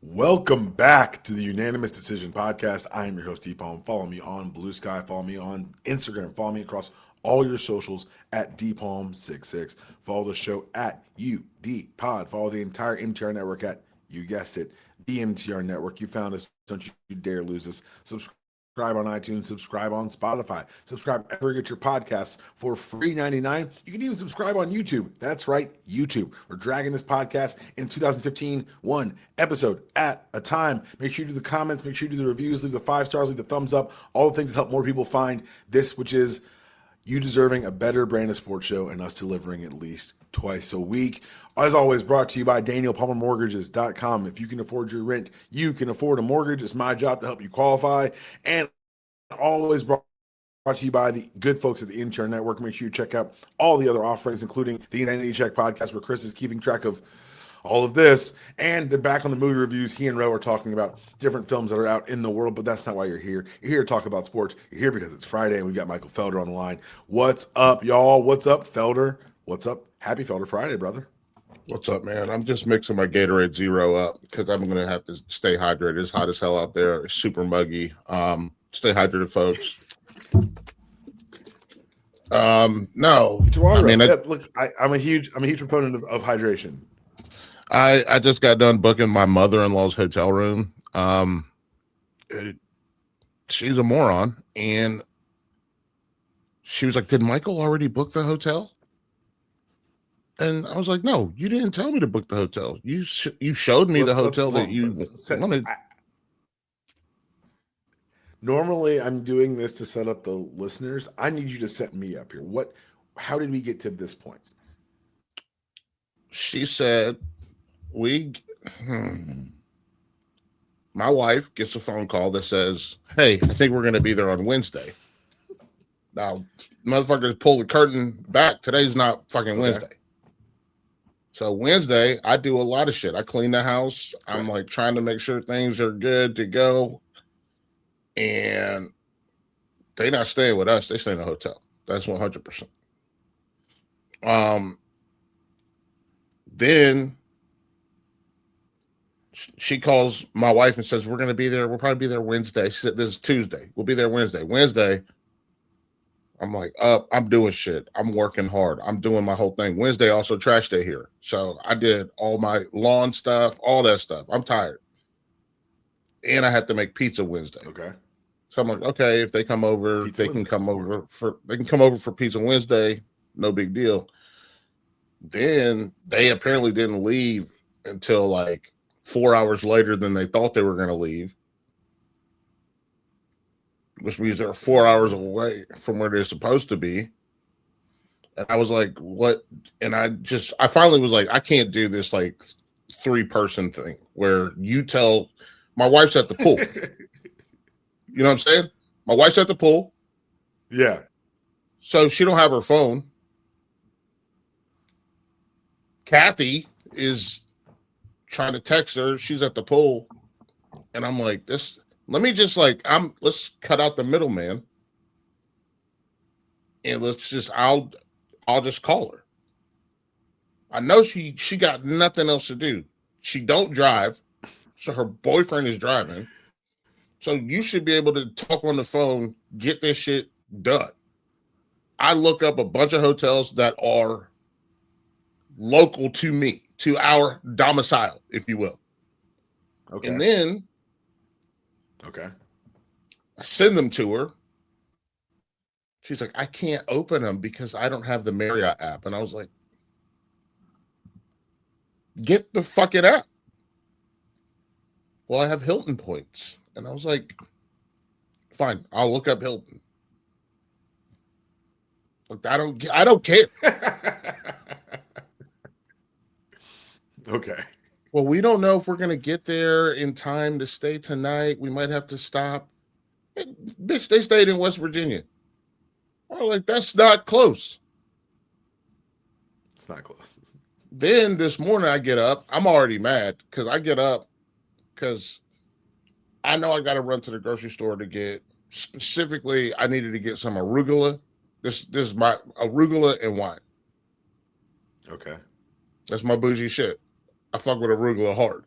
Welcome back to the Unanimous Decision Podcast. I am your host, D-Palm. Follow me on Blue Sky. Follow me on Instagram. Follow me across all your socials at DPalm66. Follow the show at UDPod. Follow the entire MTR network at, you guessed it, the MTR network. You found us. Don't you dare lose us. Subscribe on iTunes, subscribe on Spotify, subscribe wherever you get your podcasts for free 99. You can even subscribe on YouTube. That's right, YouTube. We're dragging this podcast in 2015, one episode at a time. Make sure you do the comments, make sure you do the reviews, leave the 5 stars, leave the thumbs up, all the things that help more people find this, which is you deserving a better brand of sports show and us delivering at least twice a week. As always, brought to you by DanielPalmerMortgages.com. If you can afford your rent, you can afford a mortgage. It's my job to help you qualify. And always brought to you by the good folks at the MTR Network. Make sure you check out all the other offerings, including the Identity Check podcast, where Chris is keeping track of all of this. And they're back on the movie reviews. He and Ro are talking about different films that are out in the world, but that's not why you're here. You're here to talk about sports. You're here because it's Friday, and we've got Michael Felder on the line. What's up, y'all? What's up, Felder? What's up? Happy Felder Friday, brother. What's up, man? I'm just mixing my Gatorade Zero up because I'm going to have to stay hydrated. It's hot as hell out there. It's super muggy. Stay hydrated, folks. No, I mean, look, I'm a huge proponent of hydration. I just got done booking my mother-in-law's hotel room. She's a moron, and she was like, "Did Michael already book the hotel?" And I was like, "No, you didn't tell me to book the hotel. You showed me the hotel that you wanted." Normally, I'm doing this to set up the listeners. I need you to set me up here. How did we get to this point? She said, my wife gets a phone call that says, "Hey, I think we're going to be there on Wednesday." Now, motherfuckers pull the curtain back. Today's not fucking Wednesday. So Wednesday, I do a lot of shit. I clean the house. Okay. I'm like trying to make sure things are good to go. And they not staying with us. They stay in a hotel. That's 100%. Then she calls my wife and says, "We're going to be there. We'll probably be there Wednesday." She said, "This is Tuesday. We'll be there Wednesday." Wednesday, I'm like, I'm doing shit. I'm working hard. I'm doing my whole thing. Wednesday, also trash day here. So I did all my lawn stuff, all that stuff. I'm tired. And I had to make pizza Wednesday. Okay. So I'm like, okay, if they come over, they can come over for pizza Wednesday. No big deal. Then they apparently didn't leave until like 4 hours later than they thought they were going to leave, which means they're 4 hours away from where they're supposed to be. And I was like, what? And I finally was like, I can't do this like 3-person thing where you tell my wife's at the pool. You know what I'm saying? My wife's at the pool. Yeah. So she don't have her phone. Kathy is trying to text her. She's at the pool. And I'm like, let's cut out the middleman. And I'll just call her. I know she got nothing else to do. She don't drive. So her boyfriend is driving. So you should be able to talk on the phone, get this shit done. I look up a bunch of hotels that are local to me, to our domicile, if you will. Okay. And then I send them to her. She's like, "I can't open them because I don't have the Marriott app." And I was like, get the fucking app. Well, I have Hilton points. And I was like, fine, I'll look up Hilton. Look, I don't care. Okay. Well, we don't know if we're going to get there in time to stay tonight. We might have to stop. Hey, bitch, they stayed in West Virginia. I was like, that's not close. It's not close. Then this morning I get up. I'm already mad because I get up because I know I got to run to the grocery store to get, specifically, I needed to get some arugula. This is my arugula and wine. Okay. That's my bougie shit. I fuck with arugula hard.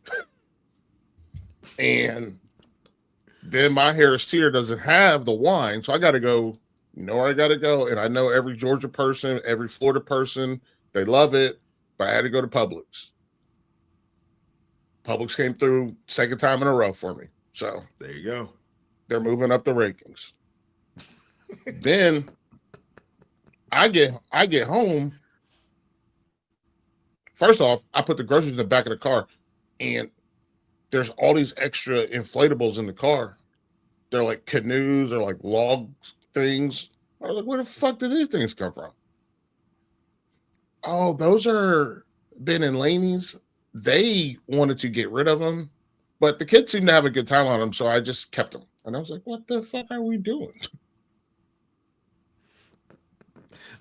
And then my Harris Teeter doesn't have the wine, so I got to go. You know where I got to go, and I know every Georgia person, every Florida person, they love it. But I had to go to Publix. Publix came through second time in a row for me, so there you go. They're moving up the rankings. Then I get home. First off, I put the groceries in the back of the car, and there's all these extra inflatables in the car. They're like canoes or like log things. I was like, where the fuck did these things come from? Oh, those are Ben and Laney's. They wanted to get rid of them, but the kids seemed to have a good time on them, so I just kept them. And I was like, what the fuck are we doing?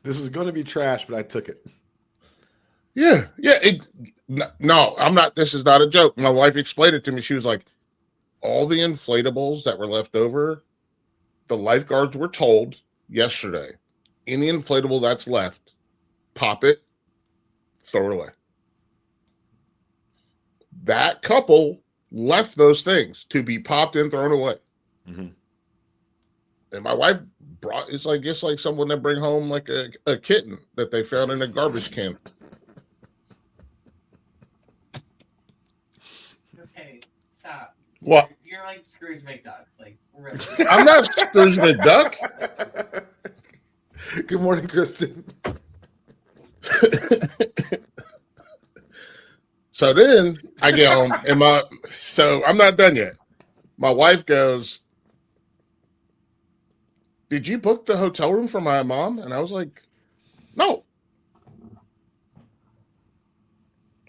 This was going to be trash, but I took it. Yeah. No, I'm not. This is not a joke. My wife explained it to me. She was like, all the inflatables that were left over, the lifeguards were told yesterday, any inflatable that's left, pop it, throw it away. That couple left those things to be popped and thrown away. Mm-hmm. And my wife brought, it's like someone that bring home like a kitten that they found in a garbage can. Okay, stop. What? You're like Scrooge McDuck. Like, really. I'm not Scrooge McDuck. Good morning, Kristen. So then I get home and so I'm not done yet. My wife goes, did you book the hotel room for my mom? And I was like, no.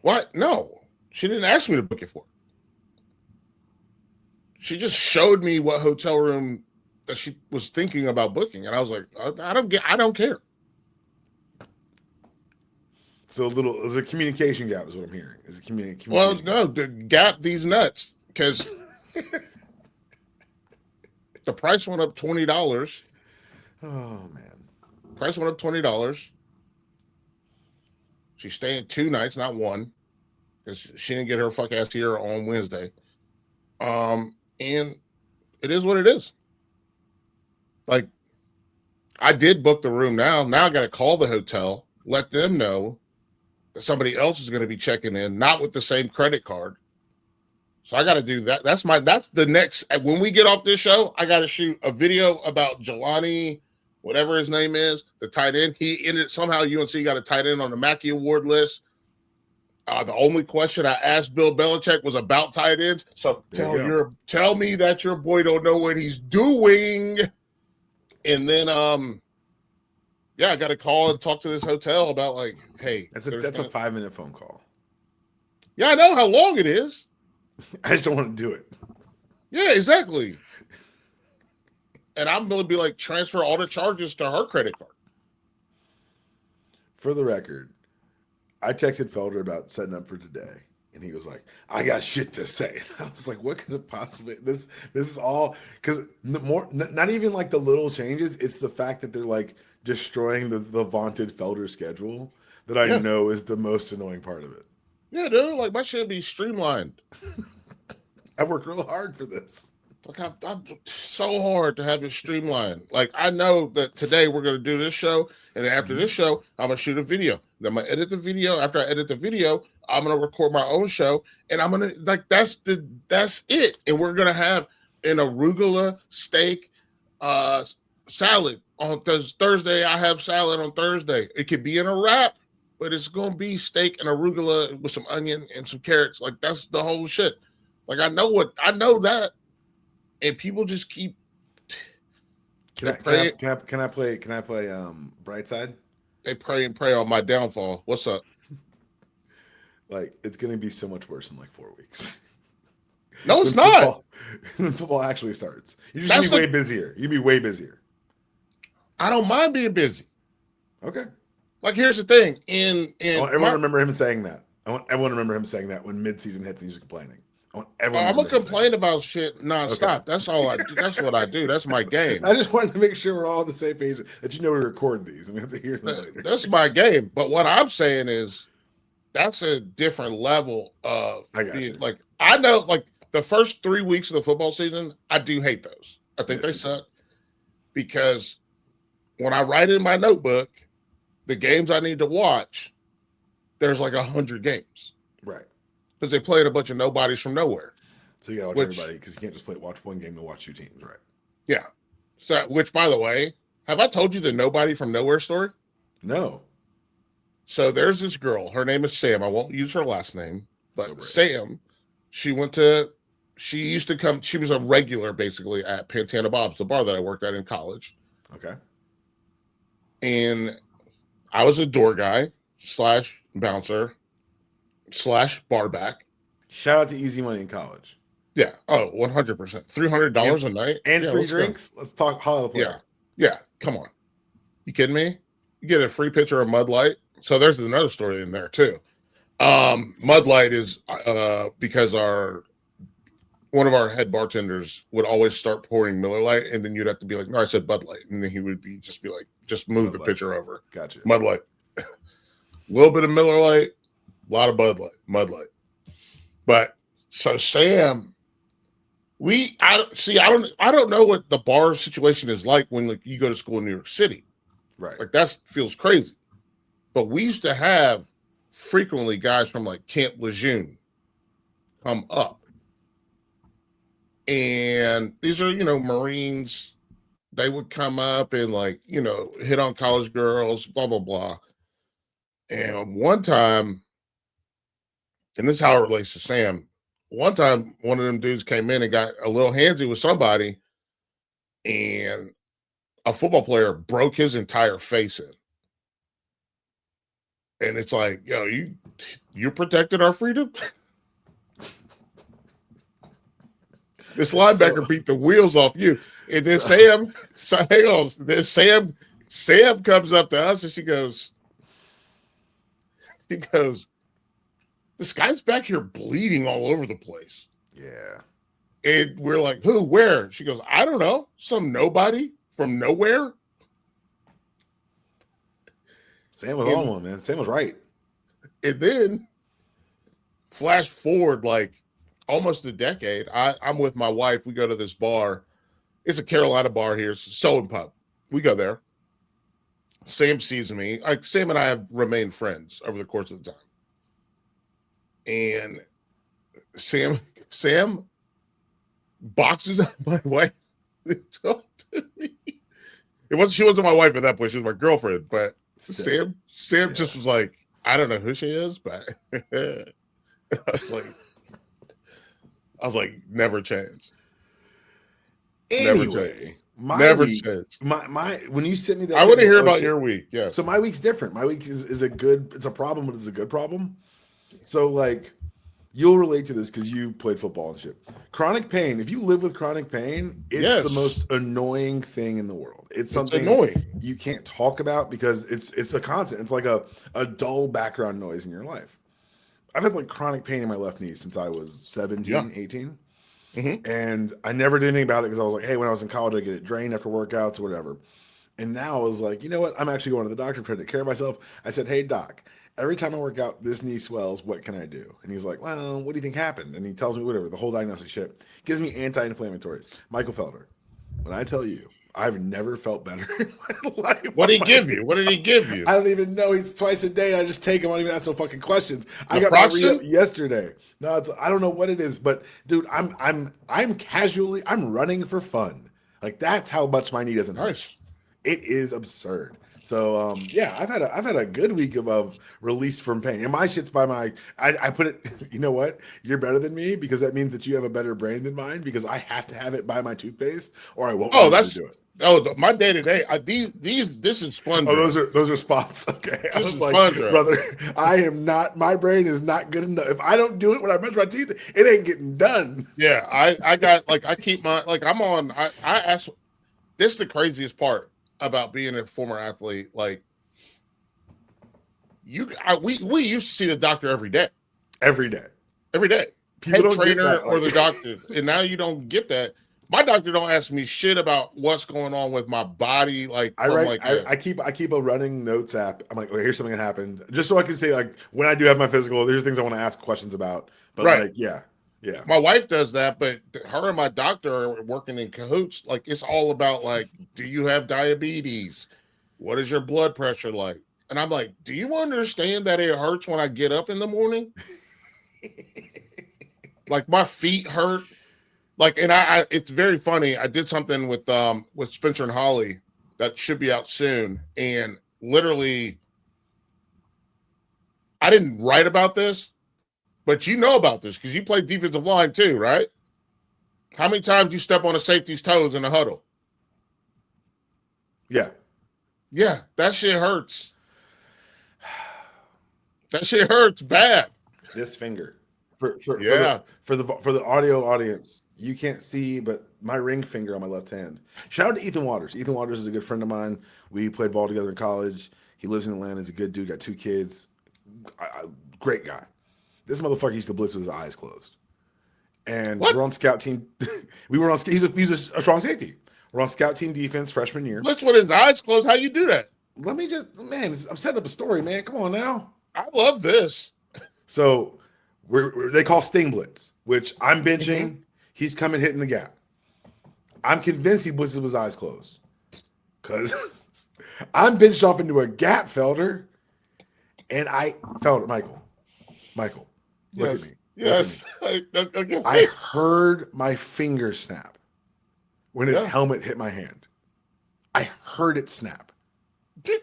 What? No. She didn't ask me to book it for. She just showed me what hotel room that she was thinking about booking. And I was like, I don't care. So there's a communication gap is what I'm hearing. Is a communication Well, no, the gap these nuts because the price went up $20. Oh man, price went up $20. She's staying 2 nights, not one, because she didn't get her fuck ass here on Wednesday. And it is what it is. Like, I did book the room now. Now I got to call the hotel, let them know that somebody else is going to be checking in, not with the same credit card. So I got to do that. That's the next, when we get off this show, I got to shoot a video about Jelani, whatever his name is, the tight end. He ended, somehow UNC got a tight end on the Mackey Award list. The only question I asked Bill Belichick was about tight ends. So tell me that your boy don't know what he's doing. And then, I got to call and talk to this hotel about like, hey, that's a 5-minute phone call. Yeah, I know how long it is. I just don't want to do it. Yeah, exactly. And I'm going to be like, transfer all the charges to her credit card. For the record, I texted Felder about setting up for today, and he was like, "I got shit to say." And I was like, "What could it possibly?" This is all because not even like the little changes. It's the fact that they're like destroying the vaunted Felder schedule that I know is the most annoying part of it. Yeah, dude, like my shit be streamlined. I worked real hard for this. Like I'm so hard to have it streamlined. Like I know that today we're gonna do this show, and then after this show, I'm gonna shoot a video. Then I'm gonna edit the video. After I edit the video, I'm gonna record my own show, and I'm gonna that's it. And we're gonna have an arugula steak salad on Thursday. I have salad on Thursday. It could be in a wrap, but it's gonna be steak and arugula with some onion and some carrots. Like that's the whole shit. Like I know that. And people just keep. Can I play Brightside? They pray and pray on my downfall. What's up? Like it's gonna be so much worse in like 4 weeks. No, it's not. Football actually starts. You're just gonna be way busier. You're gonna be way busier. I don't mind being busy. Okay. Like here's the thing. Everyone remember him saying that. I want everyone to remember him saying that when midseason hits and he's complaining. I'm gonna complain about shit nonstop. Okay. That's all I do. That's what I do. That's my game. I just wanted to make sure we're all on the same page that we record these and we have to hear them later. That's my game. But what I'm saying is that's a different level of being, like I know like the first 3 weeks of the football season, I do hate those. I think Yes, they you do. suck because when I write in my notebook the games I need to watch, there's like 100 games Right. because they played a bunch of nobodies from nowhere. So you gotta watch Which- everybody because you can't just watch one game and watch two teams, right? Yeah. So, which, by the way, have I told you the nobody from nowhere story? No. So there's this girl. Her name is Sam. I won't use her last name, but So brave. Sam. She used to come. She was a regular basically at Pantana Bob's, the bar that I worked at in college. Okay. And I was a door guy / bouncer / barback. Shout out to Easy Money in college. Yeah. Oh, 100%. $300 a night. And Yeah, free let's go. drinks. Let's talk holiday player. Yeah. Come on. You kidding me? You get a free pitcher of Mud Light. So there's another story in there too. Mud Light is because one of our head bartenders would always start pouring Miller Light, and then you'd have to be like, "No, I said Bud Light," and then he would just be like, "Just move Bud the Light. pitcher over." Gotcha. Mud Light. A little bit of Miller Light, a lot of Bud Light, Mud Light. But so Sam, I don't know what the bar situation is like when like you go to school in New York City. Right. Like that feels crazy. But we used to have frequently guys from like Camp Lejeune come up. And these are, Marines. They would come up and like, hit on college girls, blah, blah, blah. And one time, and this is how it relates to Sam. One time, one of them dudes came in and got a little handsy with somebody, and a football player broke his entire face in. And it's like, you protected our freedom? This linebacker beat the wheels off you. And then Sam comes up to us and she goes, this guy's back here bleeding all over the place. Yeah. And we're like, who, where? She goes, I don't know. Some nobody from nowhere. Sam was on one, man. Sam was right. And then flash forward like almost a decade. I'm with my wife. We go to this bar. It's a Carolina bar here. It's a sewing pub. We go there. Sam sees me. Sam and I have remained friends over the course of the time. And Sam boxes out my wife and talked to me. She wasn't my wife at that point. She was my girlfriend. But Sam just was like, I don't know who she is, but I was like, never change. Anyway, never change. My when you sent me that, I want to hear about your week. Yeah. So my week's different. My week is a good. It's a problem, but it's a good problem. So like, you'll relate to this because you played football and shit. Chronic pain. If you live with chronic pain, it's the most annoying thing in the world. It's something annoying you can't talk about because it's a constant. It's like a dull background noise in your life. I've had like chronic pain in my left knee since I was 17, 18. Mm-hmm. And I never did anything about it because I was like, hey, when I was in college, I get it drained after workouts or whatever. And now I was like, you know what? I'm actually going to the doctor to take care of myself. I said, hey, doc, every time I work out, this knee swells. What can I do? And he's like, well, what do you think happened? And he tells me whatever, the whole diagnostic shit. Gives me anti-inflammatories. Michael Felder. When I tell you, I've never felt better in my life. What did he give you? What did he give you? I don't even know. He's twice a day. I just take him. I don't even ask no fucking questions. I got Naproxen? my re-up yesterday. No, I don't know what it is, but dude, I'm running for fun. Like that's how much my knee doesn't hurt. Nice. It is absurd. So yeah, I've had a good week of release from pain. And my shit's by my I put it, you know what? You're better than me because that means that you have a better brain than mine because I have to have it by my toothpaste or I won't be able to do it. My day to day. This is fun. Oh, those are spots. Okay. I was like, brother, my brain is not good enough. If I don't do it when I brush my teeth, it ain't getting done. Yeah, I keep my I ask. This is the craziest part about being a former athlete. Like we used to see the doctor every day. Every day. Head trainer or the doctor, and now you don't get that. My doctor don't ask me shit about what's going on with my body. Like I keep a running notes app. I'm like, okay, here's something that happened, just so I can say like when I do have my physical, there's things I want to ask questions about. But like, yeah, Yeah. My wife does that, but her and my doctor are working in cahoots. Like it's all about like, do you have diabetes? What is your blood pressure like? And I'm like, do you understand that it hurts when I get up in the morning? Like my feet hurt. Like, and I it's very funny. I did something with Spencer and Holly that should be out soon. And literally, I didn't write about this, but you know about this because you play defensive line too, right? How many times you step on a safety's toes in a huddle? Yeah. Yeah, that shit hurts. That shit hurts bad. This finger. Yeah. For the audio audience, you can't see, but my ring finger on my left hand. Shout out to Ethan Waters. Ethan Waters is a good friend of mine. We played ball together in college. He lives in Atlanta. He's a good dude. Got 2 kids. Great guy. This motherfucker used to blitz with his eyes closed. And What? we're on scout team. He's a strong safety. We're on scout team defense freshman year. Blitz with his eyes closed. How you do that? Let me just, man, I'm setting up a story, man. Come on now. I love this. So they call sting blitz, which I'm benching. He's coming hitting the gap. I'm convinced he blitzes with his eyes closed because I'm benched off into a gap, Felder, and Michael, look at me. Yes. I heard my finger snap when his helmet hit my hand. I heard it snap.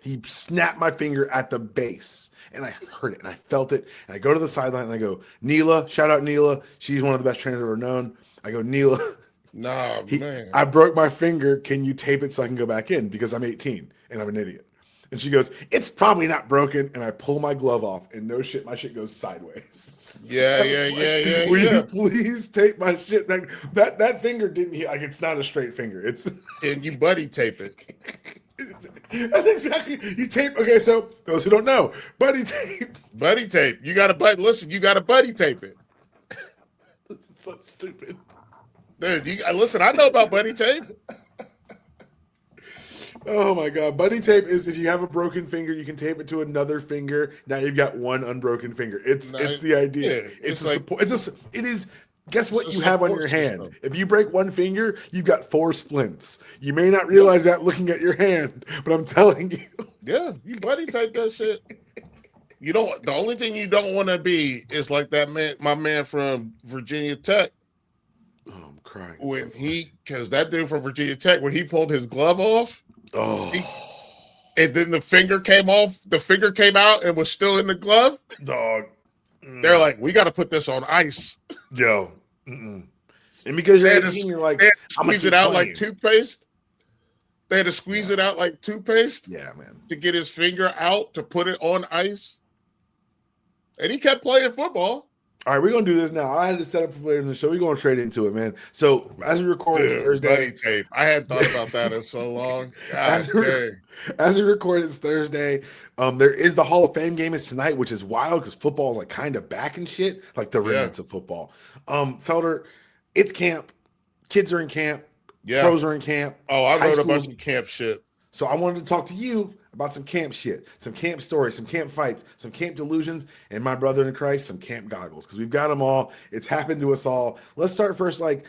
He snapped my finger at the base, and I heard it, and I felt it. And I go to the sideline, and I go, Neela, shout out Neela. She's one of the best trainers I've ever known. I go, Neela. Nah, man. I broke my finger. Can you tape it so I can go back in? Because I'm 18, and I'm an idiot. And she goes, it's probably not broken. And I pull my glove off, and no shit, my shit goes sideways. Yeah. Will you please tape my shit back? That finger didn't heal. Like, it's not a straight finger. It's and you buddy tape it. That's exactly you tape. Okay, so those who don't know, buddy tape. Buddy tape. You got to listen. You got to buddy tape it. This is so stupid, dude. Listen. I know about buddy tape. Oh my god, buddy tape is if you have a broken finger, you can tape it to another finger. Now you've got one unbroken finger. It's the idea. It is. Guess what you have on your hand? If you break one finger, you've got 4 splints. You may not realize that looking at your hand, but I'm telling you. Yeah, you buddy tape that shit. You don't. The only thing you don't want to be is like that man, my man from Virginia Tech. Oh, I'm crying. Because that dude from Virginia Tech, when he pulled his glove off, and then the finger came off, the finger came out and was still in the glove. Dog. They're like, we got to put this on ice. Yo. And because you're 18, you're like, I'm going to squeeze it out like toothpaste. They had to squeeze it out like toothpaste. Yeah, man. To get his finger out to put it on ice. And he kept playing football. All right, we're going to do this now. I had to set up for later in the show. We're going straight into it, man. So as we record, it's Thursday. Buddy tape. I hadn't thought about that in so long. As we record, it's Thursday. There is the Hall of Fame game is tonight, which is wild because football is like kind of back and shit, like the remnants of football. Felder, it's camp. Kids are in camp. Yeah. Pros are in camp. Oh, I wrote a bunch of camp shit. So I wanted to talk to you about some camp shit, some camp stories, some camp fights, some camp delusions, and my brother in Christ, some camp goggles, because we've got them all. It's happened to us all. Let's start first. I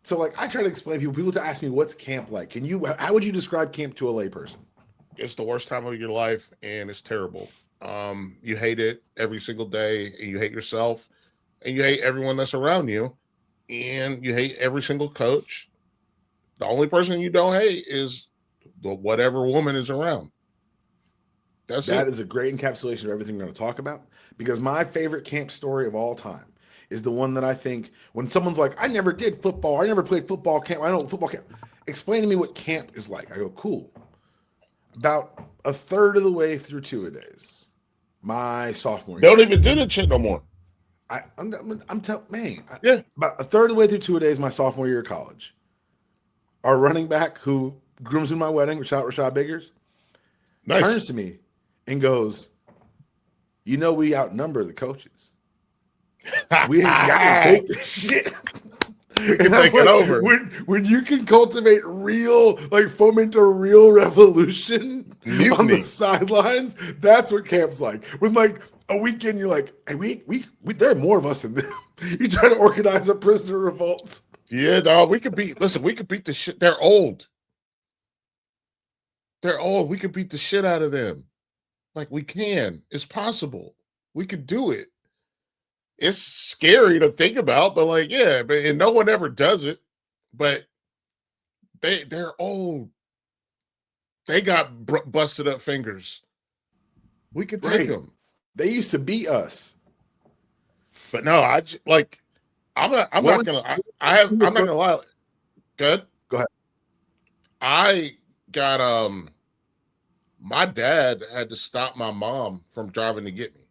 try to explain people to ask me what's camp like. How would you describe camp to a layperson? It's the worst time of your life, and it's terrible. You hate it every single day, and you hate yourself, and you hate everyone that's around you, and you hate every single coach. The only person you don't hate is whatever woman is around. That is a great encapsulation of everything we're going to talk about, because my favorite camp story of all time is the one that I think when someone's like, I never did football. I never played football camp. I know football camp. Explain to me what camp is like. I go, cool. About a third of the way through 2-a-days, my sophomore year. They don't even do that shit no more. I'm telling, man. Yeah. About a third of the way through 2-a-days, my sophomore year of college. Our running back who grooms in my wedding, Rashad Biggers, turns to me and goes, we outnumber the coaches. We ain't got to take this shit. We can take it over. When you can cultivate foment a real revolution on the sidelines, that's what camp's like. When a weekend, you're like, hey, we there are more of us than them. You try to organize a prisoner revolt. Yeah, dog. We could beat. Listen, we could beat the shit. They're old. They're old. We could beat the shit out of them. Like we can. It's possible. We could do it. It's scary to think about, but like, yeah, but and no one ever does it. But they're old. They got busted up fingers. We could take them. They used to beat us. But no, I'm not gonna lie. Good. Go ahead. I got my dad had to stop my mom from driving to get me.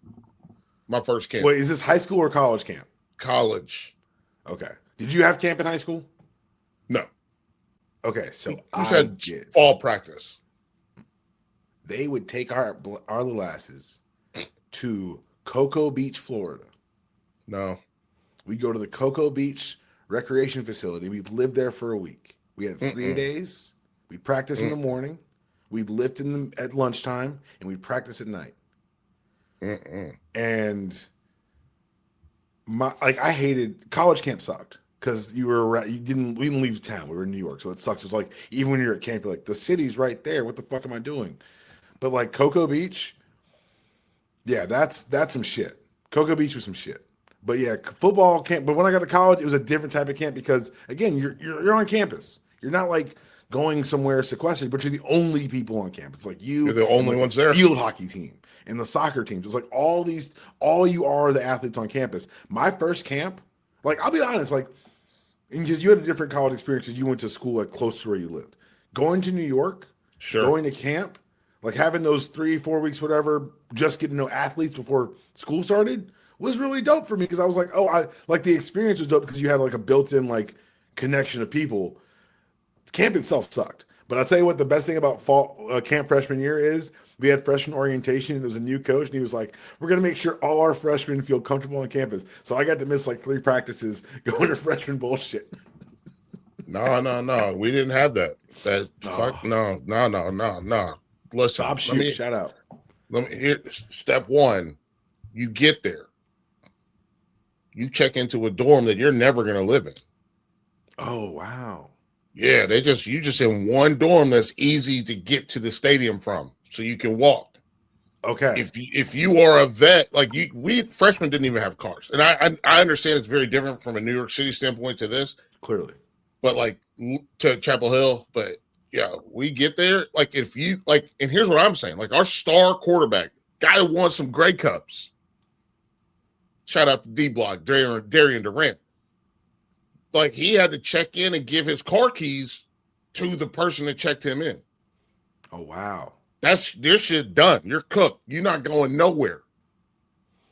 My first camp. Wait, is this high school or college camp? College. Okay. Did you have camp in high school? No. Okay, so we had fall practice. They would take our little asses to Cocoa Beach, Florida. No. We go to the Cocoa Beach recreation facility. We'd live there for a week. We had 3 days. We'd practice in the morning. We'd lift at lunchtime, and we'd practice at night. And I hated college camp. Sucked because we didn't leave town. We were in New York, so it sucks. It was like even when you're at camp, you're like, the city's right there. What the fuck am I doing? But like Cocoa Beach, yeah, that's some shit. Cocoa Beach was some shit. But yeah, football camp. But when I got to college, it was a different type of camp because again, you're on campus. You're not like going somewhere sequestered, but you're the only people on campus. Like you're the only ones there. Field hockey team and the soccer teams. It's like all you are the athletes on campus. My first camp, like I'll be honest, like because you had a different college experience because you went to school like close to where you lived. Going to New York, going to camp, like having those 3-4 weeks, whatever, just getting to know athletes before school started was really dope for me because I was like, oh, I like the experience was dope because you had like a built-in like connection of people. Camp itself sucked, but I'll tell you what the best thing about fall camp freshman year is we had freshman orientation and there was a new coach and he was like, we're going to make sure all our freshmen feel comfortable on campus. So I got to miss like 3 practices going to freshman bullshit. No. We didn't have that. Fuck no. Listen, Bob Shoot, shout out. Step one, you get there. You check into a dorm that you're never going to live in. Oh, wow. Yeah, you just in one dorm that's easy to get to the stadium from, so you can walk. Okay. If you are a vet, like we freshmen didn't even have cars, and I understand it's very different from a New York City standpoint to this, clearly, but like to Chapel Hill, but yeah, we get there. Like if you like, and here's what I'm saying: like our star quarterback, guy who won some Grey Cups. Shout out to D Block, Darian Durant. Like he had to check in and give his car keys to the person that checked him in. Oh wow. That's this shit done. You're cooked. You're not going nowhere.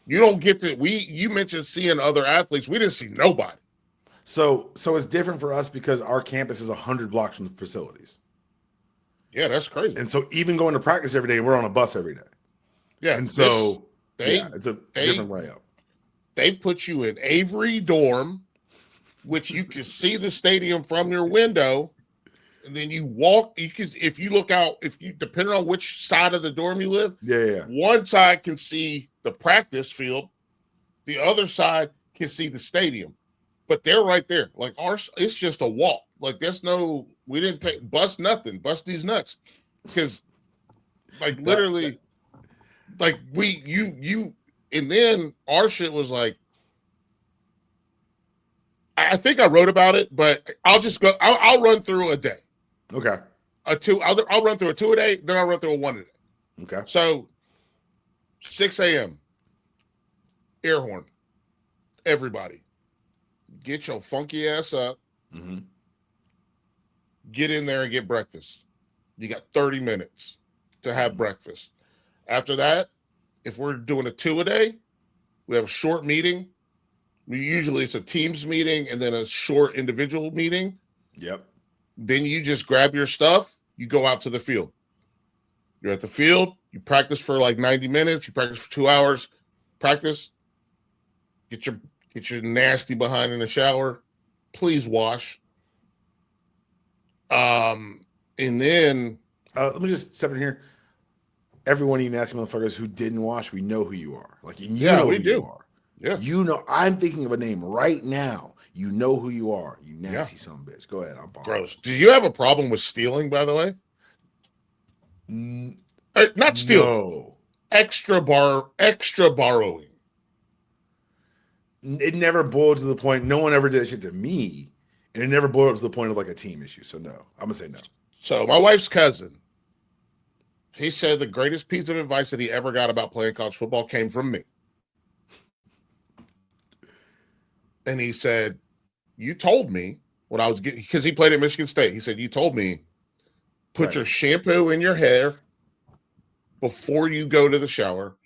You don't get to you mentioned seeing other athletes. We didn't see nobody. So it's different for us because our campus is 100 blocks from the facilities. Yeah, that's crazy. And so even going to practice every day, we're on a bus every day. Yeah. And so it's a different layout. They put you in Avery dorm, which you can see the stadium from your window, and then you walk. If you look out, depending on which side of the dorm you live, one side can see the practice field, the other side can see the stadium, but they're right there. Like ours, it's just a walk. Like we didn't bust nothing, bust these nuts, because like literally, like and then our shit was like. I think I wrote about it, but I'll just go. I'll run through a day. Okay. I'll run through a 2 a day. Then I'll run through a 1 a day. Okay. So 6 a.m. air horn. Everybody, get your funky ass up. Mm-hmm. Get in there and get breakfast. You got 30 minutes to have breakfast. After that, if we're doing a 2 a day, we have a short meeting. It's a teams meeting and then a short individual meeting. Yep. Then you just grab your stuff. You go out to the field. You're at the field. You practice for like 90 minutes. You practice for 2 hours. Practice. Get your nasty behind in the shower. Please wash. And then let me just step in here. every one of you nasty motherfuckers who didn't watch, we know who you are. Like, and you Yeah, know we who do. you are. Yeah. You know, I'm thinking of a name right now. You know who you are. You Yeah. nasty son of a bitch. Go ahead. I'm Gross. Do you have a problem with stealing, by the way? Not stealing. No. Extra borrowing. It never boiled to the point. No one ever did shit to me. And it never boiled up to the point of like a team issue. So no. I'm going to say no. So my wife's cousin, he said the greatest piece of advice that he ever got about playing college football came from me. And he said, you told me when I was getting, because he played at Michigan State. He said, you told me, put your shampoo in your hair before you go to the shower.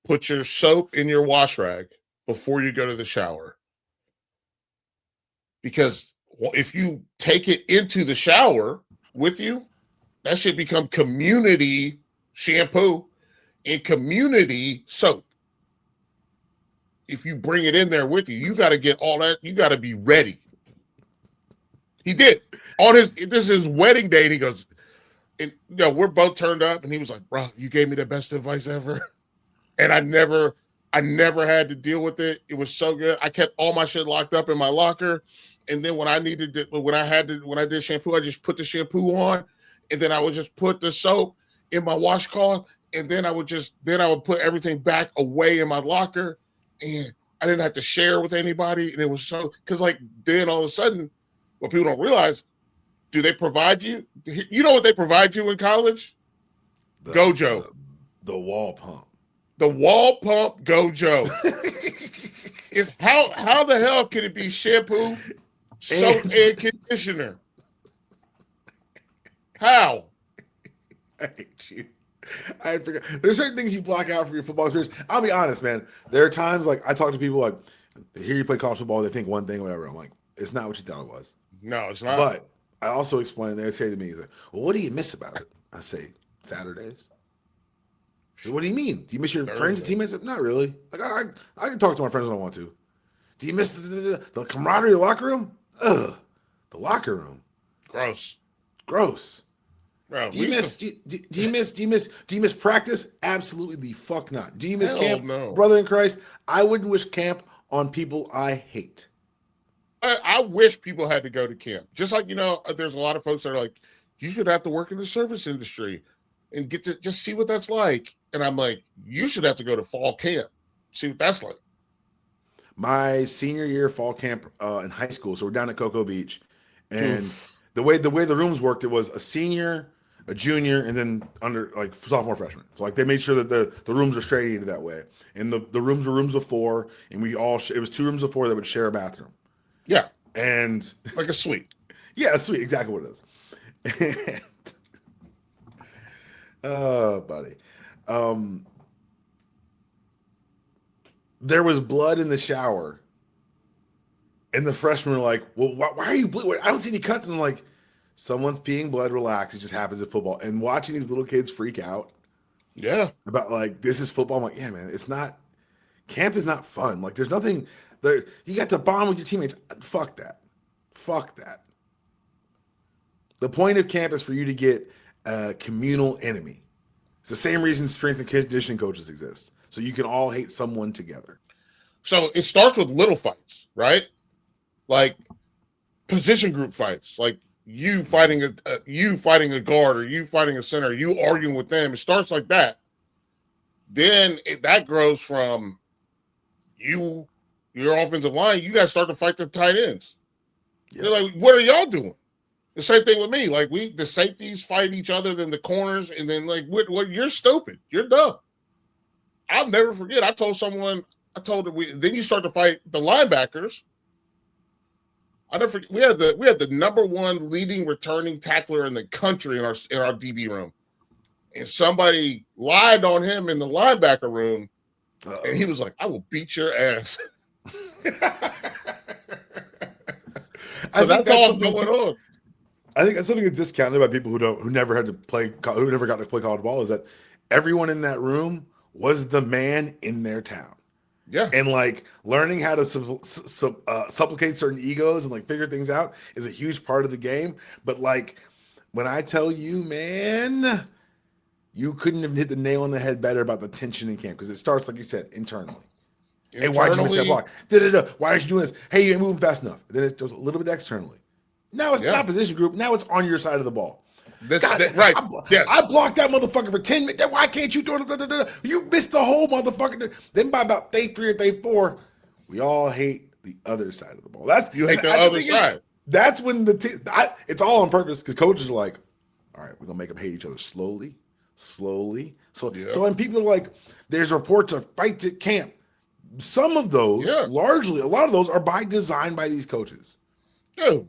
Put your soap in your wash rag before you go to the shower. Because if you take it into the shower with you, that should become community shampoo and community soap. If you bring it in there with you, you got to get all that. You got to be ready. He did on this is his wedding day. And he goes, and, we're both turned up. And he was like, bro, you gave me the best advice ever. And I never had to deal with it. It was so good. I kept all my shit locked up in my locker. And then when I did shampoo, I just put the shampoo on. And then I would just put the soap in my washcloth. And then I would put everything back away in my locker. And I didn't have to share with anybody. And it was so, because like then all of a sudden, what people don't realize, do they provide you? You know what they provide you in college? Gojo. The wall pump. The wall pump Gojo. Is how the hell can it be shampoo, soap, and conditioner? How? I hate you. I forgot. There's certain things you block out from your football experience. I'll be honest, man. There are times like I talk to people like they hear you play college football, they think one thing, whatever. I'm like, it's not what you thought it was. No, it's not. But I also explain. They say to me, like, "Well, what do you miss about it?" I say, "Saturdays." What do you mean? Do you miss your friends and teammates? Not really. Like I can talk to my friends when I want to. Do you miss the camaraderie of the locker room? Ugh, the locker room. Gross. Bro, do you miss practice? Absolutely the fuck not. Do you miss camp? No. Brother in Christ, I wouldn't wish camp on people I hate. I wish people had to go to camp. Just like, there's a lot of folks that are like, you should have to work in the service industry and get to just see what that's like. And I'm like, you should have to go to fall camp, see what that's like. My senior year fall camp in high school, so we're down at Cocoa Beach, and the way the rooms worked, it was a senior, a junior, and then under like sophomore, freshman. So like they made sure that the rooms are straight that way, and the rooms were rooms of four, and we all it was 2 rooms of 4 that would share a bathroom. Yeah, and like a suite. Yeah, a suite, exactly what it is. Oh, buddy. There was blood in the shower, and the freshmen were like, "Well, why are you blue? I don't see any cuts." And I'm like, "Someone's peeing blood. Relax. It just happens at football." And watching these little kids freak out, about like this is football. I'm like, "Yeah, man, it's not. Camp is not fun. Like, there's nothing there. You got to bond with your teammates. Fuck that. The point of camp is for you to get a communal enemy. It's the same reason strength and conditioning coaches exist. So you can all hate someone together. So it starts with little fights, right? Like position group fights, like you fighting a guard or you fighting a center, you arguing with them. It starts like that. Then that grows from your offensive line. You guys start to fight the tight ends. Yeah. They're like, what are y'all doing? The same thing with me. Like the safeties fight each other, then the corners, and then like, what? You're stupid. You're dumb. I'll never forget. I told them then you start to fight the linebackers. I never forget. We had the number one leading returning tackler in the country in our DB room, and somebody lied on him in the linebacker room, and he was like, "I will beat your ass." So that's all going on. I think that's something that's discounted by people who never got to play college ball is that everyone in that room was the man in their town. Yeah. And like learning how to supplicate certain egos and like figure things out is a huge part of the game. But like when I tell you, man, You couldn't have hit the nail on the head better about the tension in camp because it starts, like you said, internally. Hey, why'd you miss that block? Why aren't you doing this? Hey, you ain't moving fast enough. Then it goes a little bit externally. Now it's not position group. Now it's on your side of the ball. Right. I blocked that motherfucker for 10 minutes. Why can't you throw it? You missed the whole motherfucker. Then by about day 3 or day 4, we all hate the other side of the ball. You hate the other side. That's when it's all on purpose because coaches are like, all right, we're going to make them hate each other slowly. So when people are like, there's reports of fights at camp. Some of those, largely, a lot of those are by design by these coaches. Dude,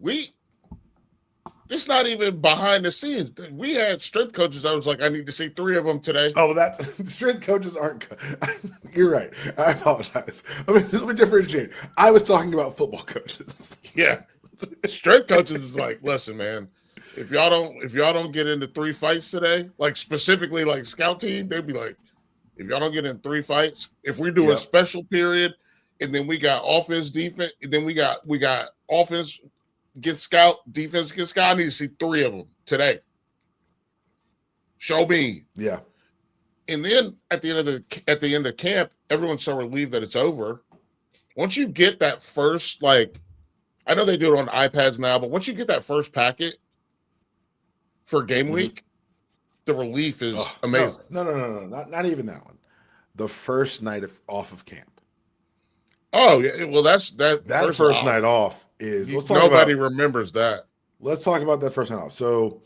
it's not even behind the scenes. We had strength coaches. I was like, I need to see 3 of them today. Oh, that's strength coaches aren't. You're right. I apologize. Let me differentiate. I was talking about football coaches. Yeah, strength coaches is like, listen, man. If y'all don't get into 3 fights today, like specifically like scout team, they'd be like, if y'all don't get in 3 fights, if we do a special period, and then we got offense, defense, and then we got offense get scout, defense get scout. I need to see 3 of them today. Show me. Yeah. And then at the end of camp, everyone's so relieved that it's over. Once you get that first, like, I know they do it on iPads now, but once you get that first packet for game week, the relief is amazing. No, not even that one. The first night off of camp. Oh yeah, well that first night off is nobody remembers that. Let's talk about that first night off. So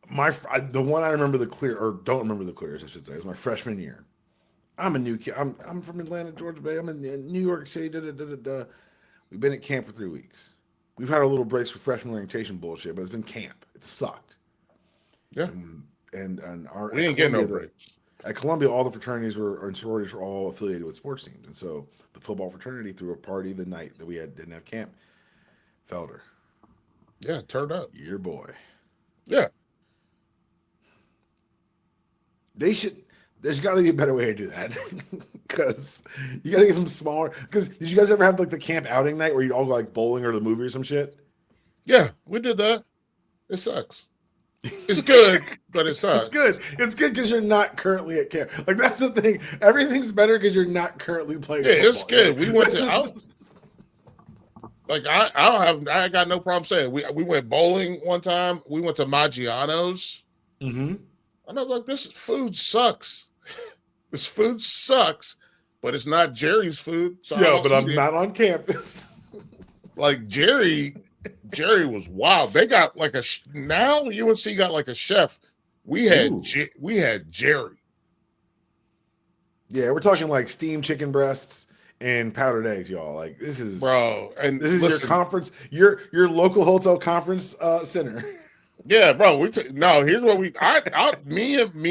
the one I remember don't remember the clearest, I should say, is my freshman year. I'm a new kid. I'm from Atlanta, Georgia Bay. I'm in New York City. We've been at camp for 3 weeks. We've had our little breaks for freshman orientation bullshit, but it's been camp. It sucked. Yeah. And we didn't get no breaks. At Columbia, all the fraternities and sororities were all affiliated with sports teams. And so the football fraternity threw a party the night that we didn't have camp. Felder. Yeah, turned up. Your boy. Yeah. There's got to be a better way to do that. Because you got to give them smaller. Because did you guys ever have like the camp outing night where you'd all go like bowling or the movie or some shit? Yeah, we did that. It sucks. It's good, but it sucks. It's good because you're not currently at camp. Like that's the thing. Everything's better because you're not currently playing. Yeah, it's good. We went to I got no problem saying we went bowling one time. We went to Maggiano's. Mm-hmm. And I was like, this food sucks. This food sucks, but it's not Jerry's food. So but I'm not on campus. Like Jerry was wild. They got like now UNC got like a chef. We had Jerry. Yeah, we're talking like steamed chicken breasts and powdered eggs, y'all. Like this is and this is your conference, your local hotel conference center. Yeah, bro. Here's what me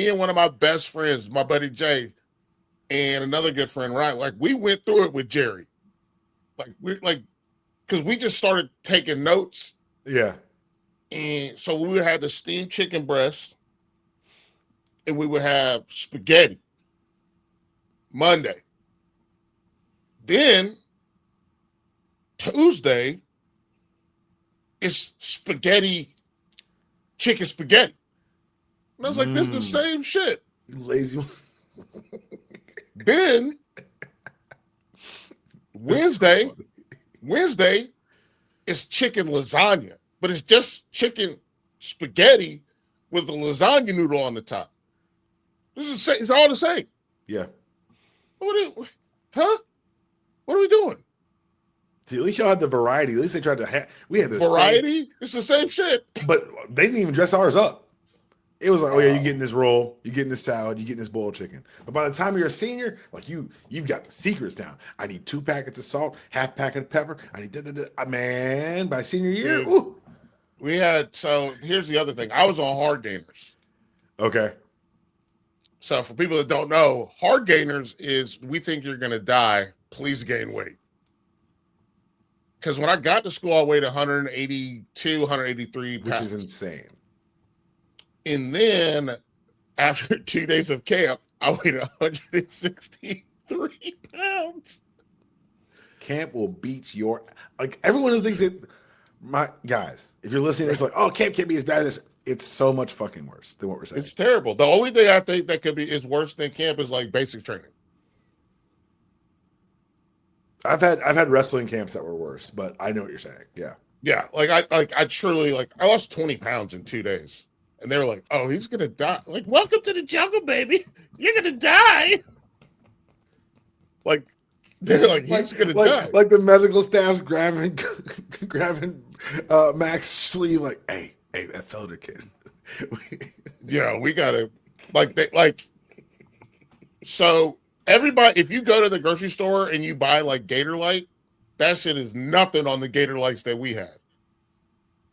and one of my best friends, my buddy Jay, and another good friend, right? Like we went through it with Jerry. Because we just started taking notes. Yeah. And so we would have the steamed chicken breast, and we would have spaghetti Monday. Then Tuesday is chicken spaghetti. And I was like, this is the same shit. You lazy. Then Wednesday is chicken lasagna, but it's just chicken spaghetti with a lasagna noodle on the top. It's all the same. Yeah. What are we doing? See, at least y'all had the variety. At least they tried to we had the variety. It's the same shit. But they didn't even dress ours up. It was like, you're getting this roll, you're getting this salad, you're getting this boiled chicken. But by the time you're a senior, like you've got the secrets down. I need 2 packets of salt, half packet of pepper. I need man. By senior year, dude, we had. So here's the other thing. I was on hard gainers. Okay. So for people that don't know, hard gainers is we think you're gonna die. Please gain weight. Because when I got to school, I weighed 182, 183 pounds. Which is insane. And then after 2 days of camp, I weighed 163 pounds. Camp will beat everyone who thinks my guys, if you're listening, it's like, camp can't be as bad as this. It's so much fucking worse than what we're saying. It's terrible. The only thing I think that could be is worse than camp is like basic training. I've had wrestling camps that were worse, but I know what you're saying. Yeah. Yeah, I truly I lost 20 pounds in 2 days. And they were like, "Oh, he's gonna die." Like, welcome to the jungle, baby. You're gonna die. Like, they're like, he's gonna die. Like the medical staff's grabbing Max's sleeve, like, hey, that Felder kid. Yeah, we gotta so everybody, if you go to the grocery store and you buy like Gator Light, that shit is nothing on the Gator Lights that we had.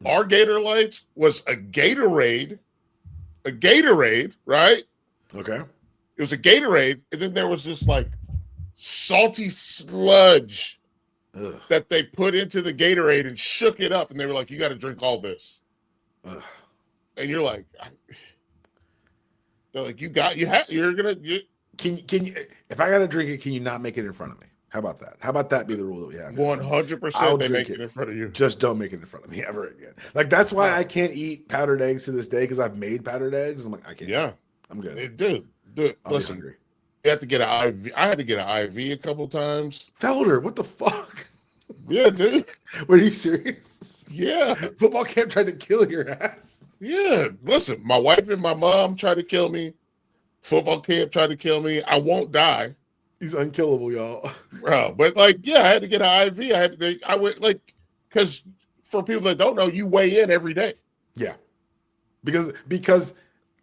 Our Gator Lights was a Gatorade, right? Okay. It was a Gatorade, and then there was this like salty sludge Ugh. that they put into the Gatorade and shook it up, and they were like, "You got to drink all this." Ugh. And you're like, they're like, Can you if I gotta drink it, can you not make it in front of me? How about that? How about that be the rule that we have? 100% they make it in front of you. Just don't make it in front of me ever again. Like that's why I can't eat powdered eggs to this day because I've made powdered eggs. I'm like, I can't. Yeah, I'm good. Dude, listen, hungry. you have to get an IV. I had to get an IV a couple times. Felder, what the fuck? Yeah, dude. Were you serious? Yeah. Football camp tried to kill your ass. Yeah. Listen, my wife and my mom tried to kill me. Football camp tried to kill me. I won't die. He's unkillable, y'all. Bro, but like, yeah, I had to get an IV. I went like, because for people that don't know, you weigh in every day. Yeah. Because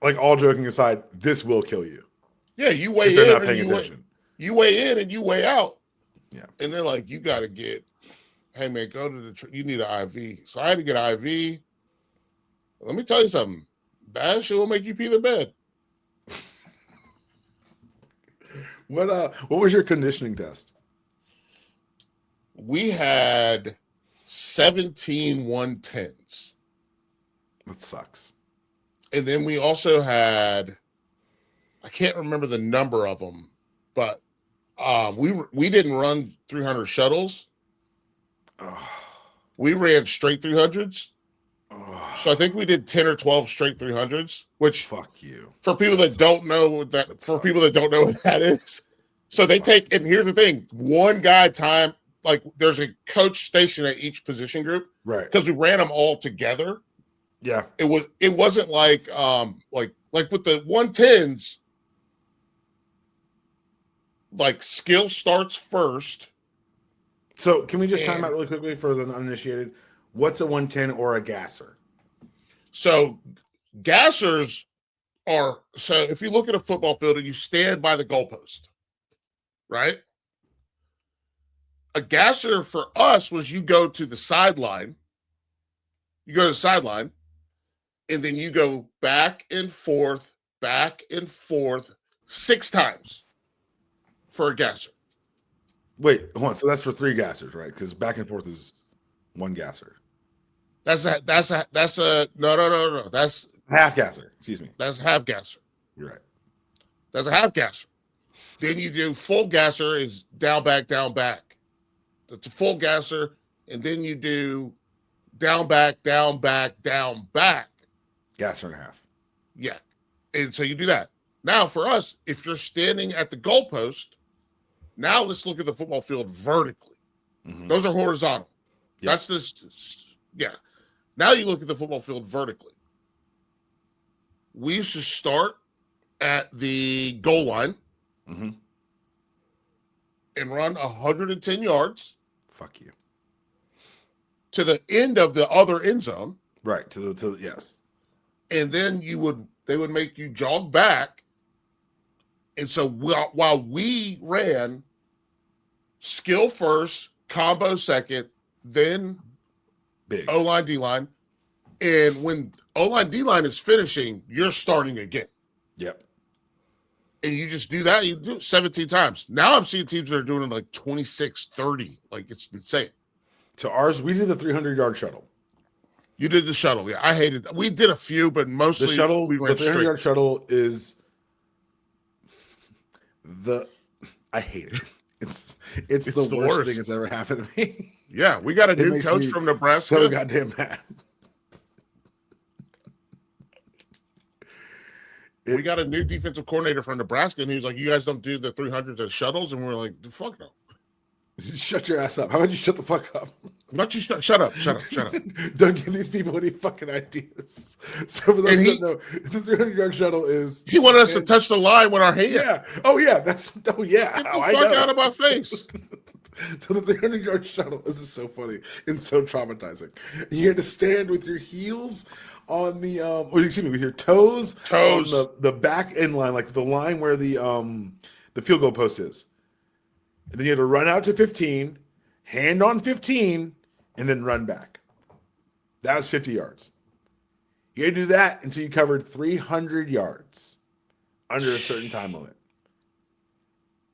like all joking aside, this will kill you. Yeah, you weigh in. They're not paying attention. You weigh in and you weigh out. Yeah. And they're like, you got to get, hey man, go to you need an IV. So I had to get an IV. Let me tell you something. That shit will make you pee the bed. What was your conditioning test? We had 17 110s. That sucks. And then we also had, I can't remember the number of them, but we didn't run 300 shuttles. Oh. We ran straight 300s. Oh. So I think we did 10 or 12 straight 300s, which fuck you. For people that don't know what that is. So they take, and here's the thing, one guy time, like there's a coach stationed at each position group. Right. Because we ran them all together. Yeah. It wasn't like with the 110s, like skill starts first. So can we just time out really quickly for the uninitiated? What's a 110 or a gasser? So gassers are, so if you look at a football field and you stand by the goalpost, right? A gasser for us was you go to the sideline. You go to the sideline, and then you go back and forth 6 times for a gasser. Wait, hold on. So that's for 3 gassers, right? Because back and forth is 1 gasser. That's a no. That's half gasser. Excuse me. That's half gasser. You're right. That's a half gasser. Then you do full gasser is down, back. That's a full gasser. And then you do down, back. Gasser and a half. Yeah. And so you do that. Now for us, if you're standing at the goalpost, now let's look at the football field vertically. Mm-hmm. Those are horizontal. Yep. That's this. Yeah. Now you look at the football field vertically. We used to start at the goal line. Mm-hmm. And run 110 yards. Fuck you. To the end of the other end zone. Right. To the yes. And then they would make you jog back. And so while we ran skill first, combo second, then big O-line, D-line. And when O-line, D-line is finishing, you're starting again. Yep. And you just do that. You do it 17 times. Now I'm seeing teams that are doing it like 26, 30. Like, it's insane. So ours, we did the 300-yard shuttle. You did the shuttle. Yeah, I hated that. We did a few, but mostly the shuttle. We ran the 300-yard shuttle is I hate it. It's the worst thing that's ever happened to me. Yeah, we got a new coach from Nebraska. So goddamn mad. we got a new defensive coordinator from Nebraska, and he was like, "You guys don't do the 300s as shuttles," and we're like, "Fuck no." Shut your ass up. How about you shut the fuck up? Not you shut up. Don't give these people any fucking ideas. So for those who don't know, the 300-yard shuttle is... He wanted us to touch the line with our hand. Yeah. Oh, yeah. Get the fuck out of my face. So the 300-yard shuttle, this is so funny and so traumatizing. You had to stand with your heels on the, with your toes on the back end line, like the line where the field goal post is. And then you had to run out to 15, hand on 15, and then run back. That was 50 yards. You had to do that until you covered 300 yards under a certain time limit.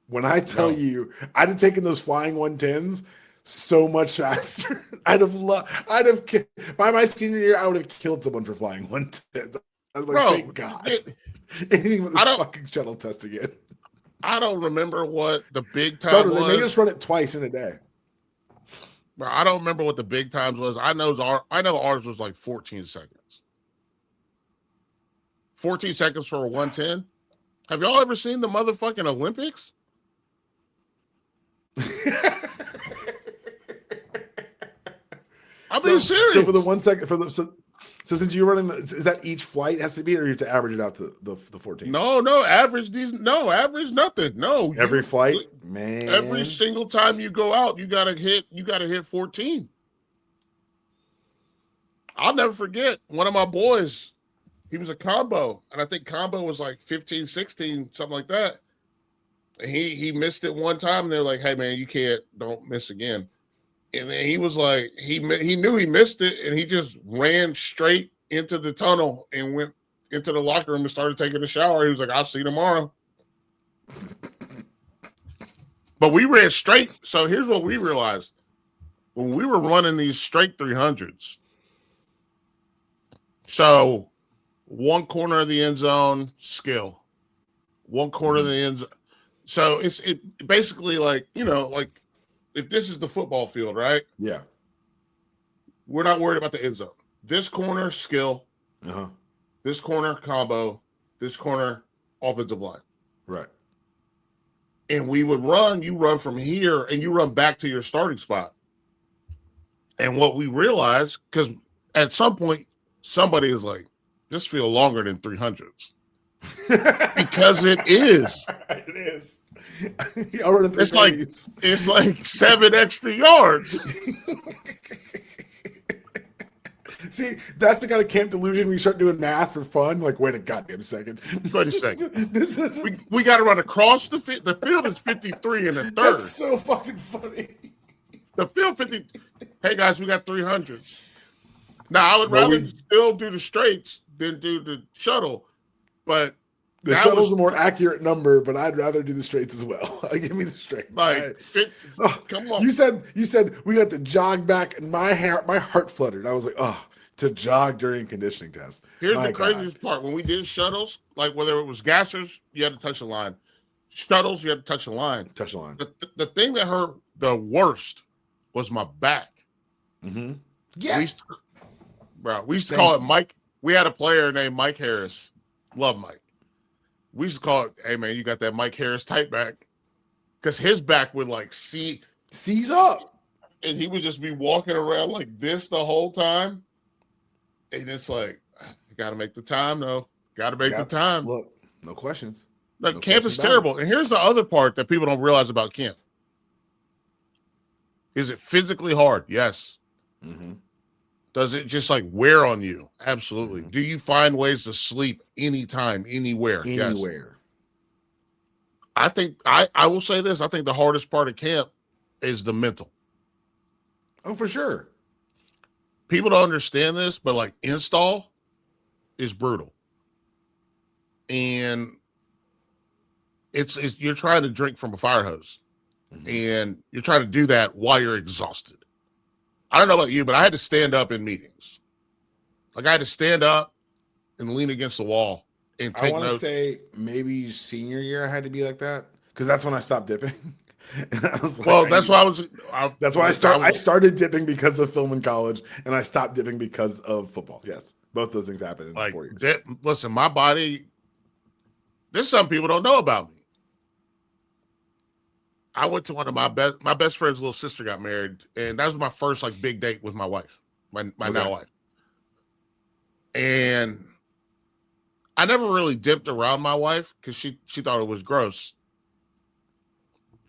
When I tell you, I'd have taken those flying 110s so much faster. By my senior year, I would have killed someone for flying 110s. I was like, thank God. Anything with this fucking shuttle test again. I don't remember what the big time was. They made us run it twice in a day. Bro, I don't remember what the big times was. I know ours was like 14 seconds. 14 seconds for a 110. Have y'all ever seen the motherfucking Olympics? I'm being serious. So for the 1 second, so since you're running, is that each flight has to be, or you have to average it out to the 14? No, average nothing. No, every flight, man. Every single time you go out, you gotta hit 14. I'll never forget one of my boys. He was a combo, and I think combo was like 15, 16, something like that. He missed it one time, and they're like, "Hey man, don't miss again." And then he was like, he knew he missed it, and he just ran straight into the tunnel and went into the locker room and started taking a shower. He was like, "I'll see you tomorrow." But we ran straight. So here's what we realized. When we were running these straight 300s, so one corner of the end zone, skill. One corner of the end zone. So it's basically like, like if this is the football field, right? Yeah. We're not worried about the end zone. This corner, skill. Uh-huh. This corner, combo. This corner, offensive line. Right. And you run from here, and you run back to your starting spot. And what we realized, because at some point, somebody was like, this feels longer than 300s. Because it is. It is. It's like 7 extra yards. See, that's the kind of camp delusion we start doing math for fun. Like, wait a goddamn second. Wait a second. We got to run across the field. The field is 53 in the third. That's so fucking funny. The field 50. Hey guys, we got 300s. Now I would rather still do the straights than do the shuttle, but the shuttle's a more accurate number. But I'd rather do the straights as well. Give me the straights. Come on. You said we got to jog back, and my heart fluttered. I was like, to jog during conditioning tests. Here's the craziest part: when we did shuttles, like whether it was gassers, you had to touch the line. Shuttles, you had to touch the line. Touch the line. The thing that hurt the worst was my back. Mm-hmm. Yeah. We used to call it Mike. We had a player named Mike Harris. Love Mike. We used to call it, hey man, you got that Mike Harris tight back. Because his back would like seize up. And he would just be walking around like this the whole time. And it's like, you gotta make the time though. Gotta make the time. Look, no questions. Like camp is terrible. And here's the other part that people don't realize about camp. Is it physically hard? Yes. Mm-hmm. Does it just like wear on you? Absolutely. Mm-hmm. Do you find ways to sleep anytime, anywhere? Anywhere. Yes. I think I will say this. I think the hardest part of camp is the mental. Oh, for sure. People don't understand this, but like install is brutal. And it's you're trying to drink from a fire hose. Mm-hmm. And you're trying to do that while you're exhausted. I don't know about you, but I had to stand up in meetings. Like I had to stand up and lean against the wall and take notes. I want to say maybe senior year I had to be like that because that's when I stopped dipping. And I was like, well, that's why I started dipping because of film in college, and I stopped dipping because of football. Yes, both those things happened in 4 years. Listen, my body This some people don't know about me. I went to one of my best friend's little sister got married, and that was my first like big date with my wife, my now wife. And I never really dipped around my wife because she thought it was gross.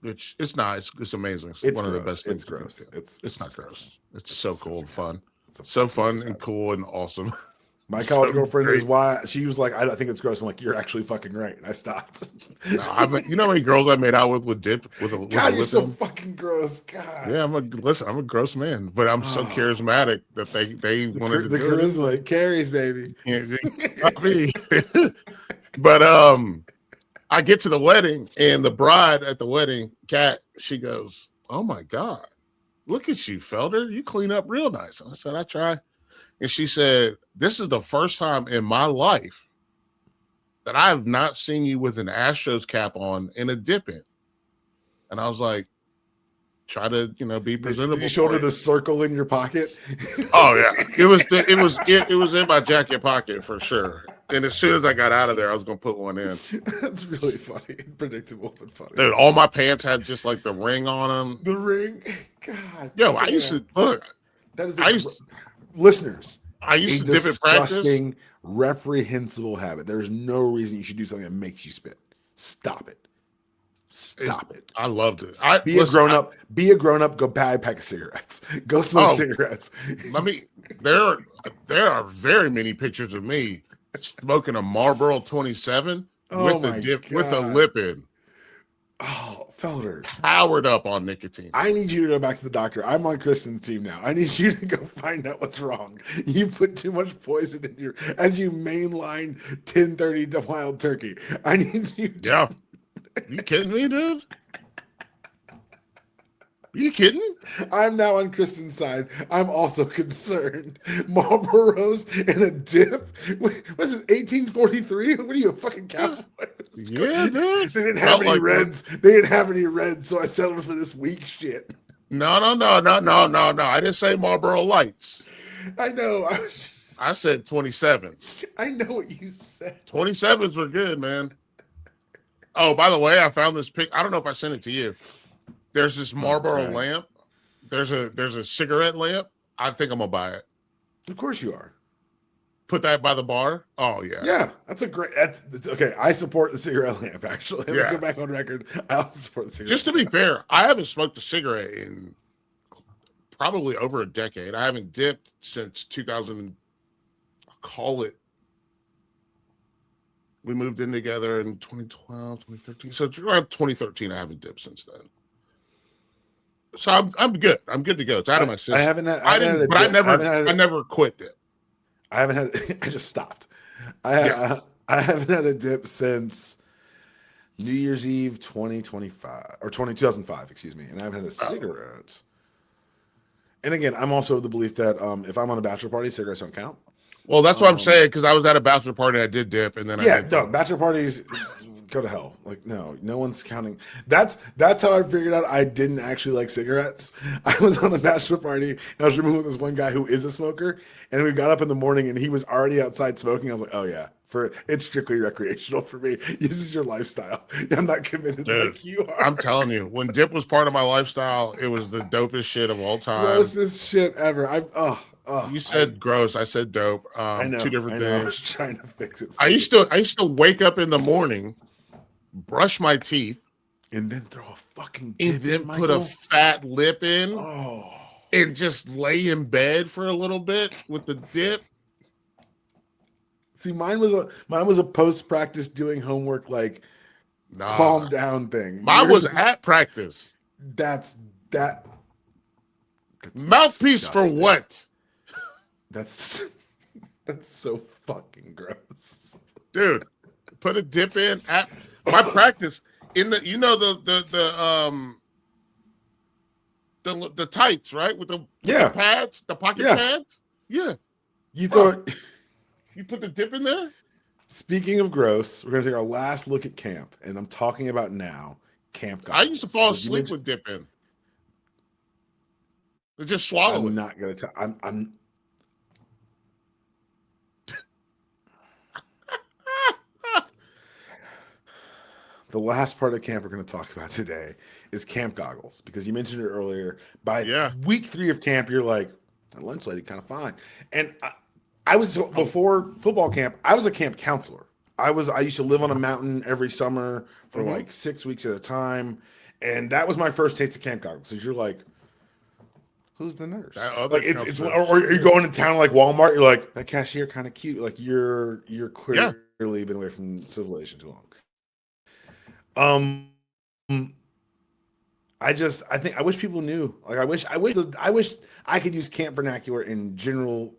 Which it's not. It's amazing. It's one of the best things. It's gross. It's not gross. It's so cool and fun. It's So fun and cool and awesome. My college girlfriend is why she was like, I think it's gross. I'm like, you're actually fucking right. And I stopped. No, you know how many girls I made out with dip with a God, you're so fucking gross. God. Yeah, I'm a gross man, but I'm so charismatic that they wanted to the do charisma it carries, baby. Yeah, not me. But I get to the wedding and the bride at the wedding, Kat, she goes, "Oh my God, look at you, Felder. You clean up real nice." And I said, "I try." And she said, "This is the first time in my life that I have not seen you with an Astros cap on and a dip in." And I was like, try to, be presentable. Did you shoulder the circle in your pocket? Oh yeah. It was in my jacket pocket for sure. And as soon as I got out of there, I was gonna put one in. That's really funny. Predictable but funny. Dude, all my pants had just like the ring on them. The ring? God. Yo, I used to look. That is listeners. I used to dip in practice. Disgusting, reprehensible habit. There's no reason you should do something that makes you spit. Stop it. Stop it. I loved it. Be a grown up. Go buy a pack of cigarettes. Go smoke cigarettes. There are very many pictures of me smoking a Marlboro 27 with a lip in. Oh, Felder. Powered up on nicotine. I need you to go back to the doctor. I'm on Kristen's team now. I need you to go find out what's wrong. You put too much poison in as you mainline 1030 to Wild Turkey. I need you to. Yeah. You kidding me, dude? Are you kidding? I'm now on Kristen's side. I'm also concerned. Marlboros and a dip? What is this, 1843? What are you, a fucking cowboy? Yeah, dude. They didn't have any reds. They didn't have any reds, so I settled for this weak shit. No. I didn't say Marlboro Lights. I know. I said 27s. I know what you said. 27s were good, man. Oh, by the way, I found this pic. I don't know if I sent it to you. There's this Marlboro lamp. There's a cigarette lamp. I think I'm gonna buy it. Of course you are. Put that by the bar. Oh yeah. Yeah, that's okay. I support the cigarette lamp. Actually, yeah. Go back on record. I also support the cigarette. Just to be fair, I haven't smoked a cigarette in probably over a decade. I haven't dipped since 2000. I'll call it. We moved in together in 2012, 2013. So around 2013, I haven't dipped since then. So I'm good. I'm good to go. It's out of my system. I never quit it. I haven't had. I just stopped. I haven't had a dip since New Year's Eve 2025 or 2005. Excuse me. And I haven't had a cigarette. And again, I'm also of the belief that if I'm on a bachelor party, cigarettes don't count. Well, that's what I'm saying, because I was at a bachelor party and I did dip, and then bachelor parties go to hell. Like, no one's counting. That's how I figured out I didn't actually like cigarettes. I was on a bachelor party and I was rooming with this one guy who is a smoker, and we got up in the morning and he was already outside smoking. I was like, oh yeah, it's strictly recreational for me. This is your lifestyle. I'm not committed like you are. I'm telling you, when dip was part of my lifestyle, it was the dopest shit of all time. Grossest shit ever. You said gross. I said dope. I know, two different things. I was trying to fix it. I used to wake up in the morning, brush my teeth, and then throw a fucking dip and then put a fat lip in, and just lay in bed for a little bit with the dip. See, mine was a post practice doing homework, like calm down thing. Mine was at practice. That's mouthpiece disgusting. For what? That's so fucking gross, dude. Put a dip in at my practice in the the tights, right? With the pads, the pocket pads. Yeah, you throw you put the dip in there. Speaking of gross, we're gonna take our last look at camp, and I'm talking about now camp guys. I used to fall asleep with dip in. Just swallow it. I'm not gonna tell. I'm the last part of camp we're going to talk about today is camp goggles, because you mentioned it earlier. By Yeah. week 3 of camp, you're like, that lunch lady kind of fine. And I was, before football camp, I was a camp counselor. I used to live on a mountain every summer for like 6 weeks at a time, and that was my first taste of camp goggles. So you're like, who's the nurse? That other Like it's counselor. or you're going to town like Walmart, you're like, that cashier kind of cute. Like you're Yeah. clearly been away from civilization too long. I think I wish people knew. Like I wish I could use camp vernacular in general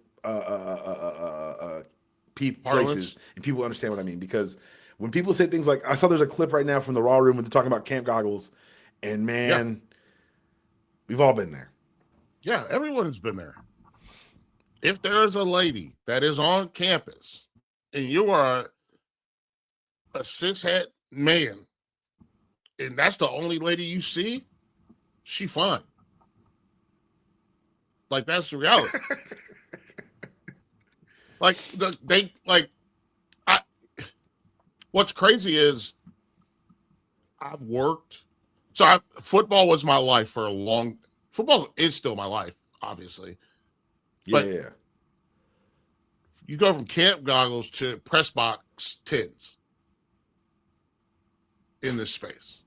places Parlance. and people understand what I mean, because when people say things like, I saw there's a clip right now from the Raw Room when they're talking about camp goggles, and man, we've all been there. Yeah, everyone's been there. If there's a lady that is on campus and you are a cishet man and that's the only lady you see, she fine. Like, that's the reality. What's crazy is I've worked. So football was my life for a long. Football is still my life, obviously. But Yeah. you go from camp goggles to press box tins in this space.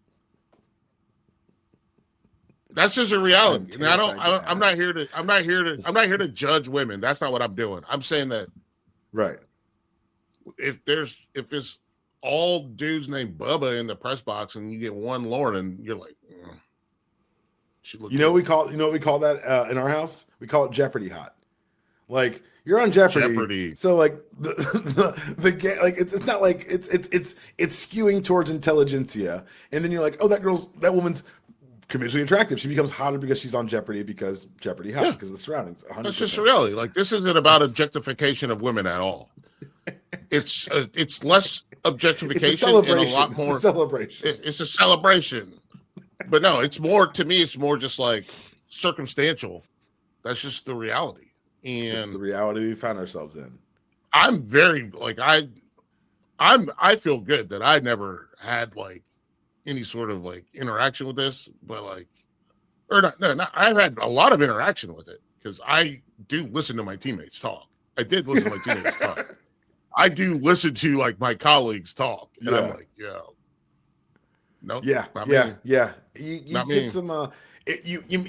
That's just a reality. And I'm not here to judge women. That's not what I'm doing. I'm saying that Right. if it's all dudes named Bubba in the press box and you get one Lauren, you're like, you know what we call that in our house? We call it Jeopardy hot. Like, you're on Jeopardy. So like the game, like it's not like it's skewing towards intelligentsia, and then you're like, oh, that woman's comedically attractive. She becomes hotter because she's on Jeopardy, because Jeopardy hot, because of the surroundings. 100%. That's just reality. Like, this isn't about objectification of women at all. It's less objectification and a lot more. It's a celebration. It's a celebration. But no, it's more, to me, it's more just like circumstantial. That's just the reality. And just the reality we found ourselves in. I'm very like I feel good that I never had like any sort of like interaction with this, but like, or not, I've had a lot of interaction with it because I do listen to my teammates talk. I did listen to my teammates talk. I do listen to like my colleagues talk, and I'm like, yo, no, yeah. You get some.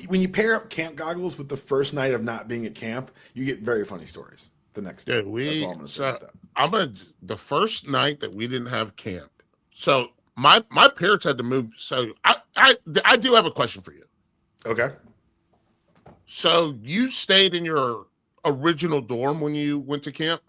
When you pair up camp goggles with the first night of not being at camp, you get very funny stories the next day. That's all I'm gonna say about that. The first night that we didn't have camp. So my parents had to move. So I do have a question for you. Okay. So you stayed in your original dorm when you went to camp?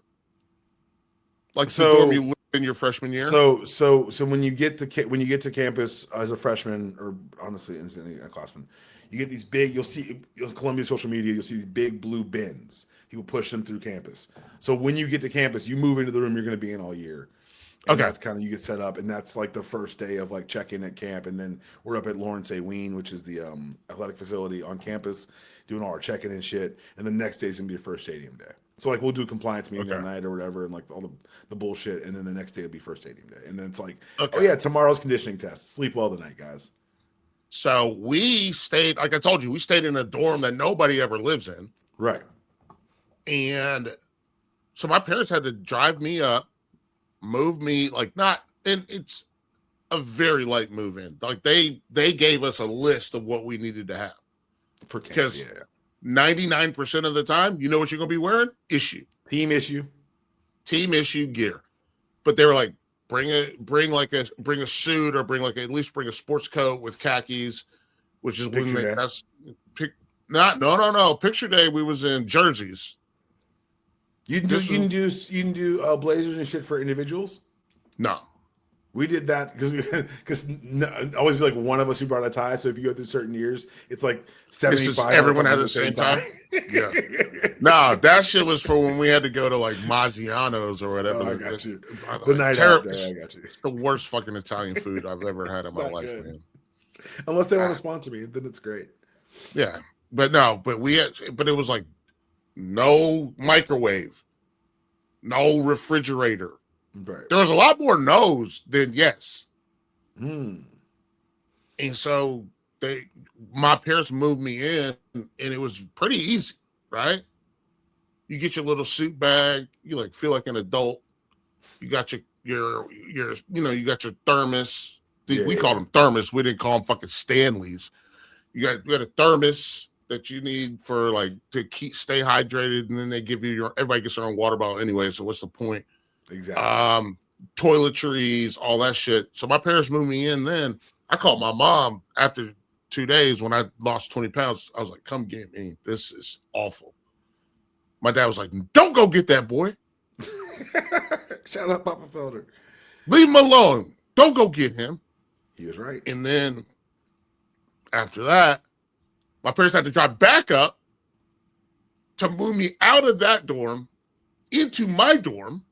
Like the dorm you lived in your freshman year? So when you get to campus as a freshman, or honestly as a classman, you get these big, you'll see Columbia social media, you'll see these big blue bins. People push them through campus. So when you get to campus, you move into the room you're going to be in all year. And okay. That's kind of, you get set up, and that's like the first day of like check-in at camp, and then we're up at Lawrence A. Ween, which is the athletic facility on campus, doing all our check-in and shit. And the next day is gonna be your first stadium day. So like we'll do a compliance meeting that night or whatever, and like all the bullshit, and then the next day will be first stadium day. And then it's like, oh yeah, tomorrow's conditioning test. Sleep well tonight, guys. So we stayed, like I told you, we stayed in a dorm that nobody ever lives in. Right. And so my parents had to drive me up, move me, like not, and it's a very light move in. Like they gave us a list of what we needed to have. For camp, because 99% of the time, you know what you're going to be wearing? Team issue gear. But they were like, bring a suit, or at least bring a sports coat with khakis, which is no. Picture day, we was in jerseys. You can do blazers and shit for individuals? No. We did that because always be like one of us who brought a tie. So if you go through certain years, it's like 75. Everyone had the same tie. Yeah. No, that shit was for when we had to go to like Maggiano's or whatever. Oh, I got you. The night out day, I got you. It's the worst fucking Italian food I've ever had in my life, good. Man. Unless they want to sponsor me, then it's great. Yeah, but it was like no microwave, no refrigerator. Right. There was a lot more no's than yes. Hmm. And so my parents moved me in, and it was pretty easy, right? You get your little suit bag, you like feel like an adult. You got you got your thermos. We called them thermos. We didn't call them fucking Stanleys. You got a thermos that you need for like to stay hydrated, and then they give you everybody gets their own water bottle anyway. So what's the point? Exactly. Toiletries, all that shit. So my parents moved me in. Then I called my mom after 2 days when I lost 20 pounds. I was like, "Come get me. This is awful." My dad was like, "Don't go get that boy. Shout out Papa Felder. Leave him alone. Don't go get him." He was right. And then after that, my parents had to drive back up to move me out of that dorm into my dorm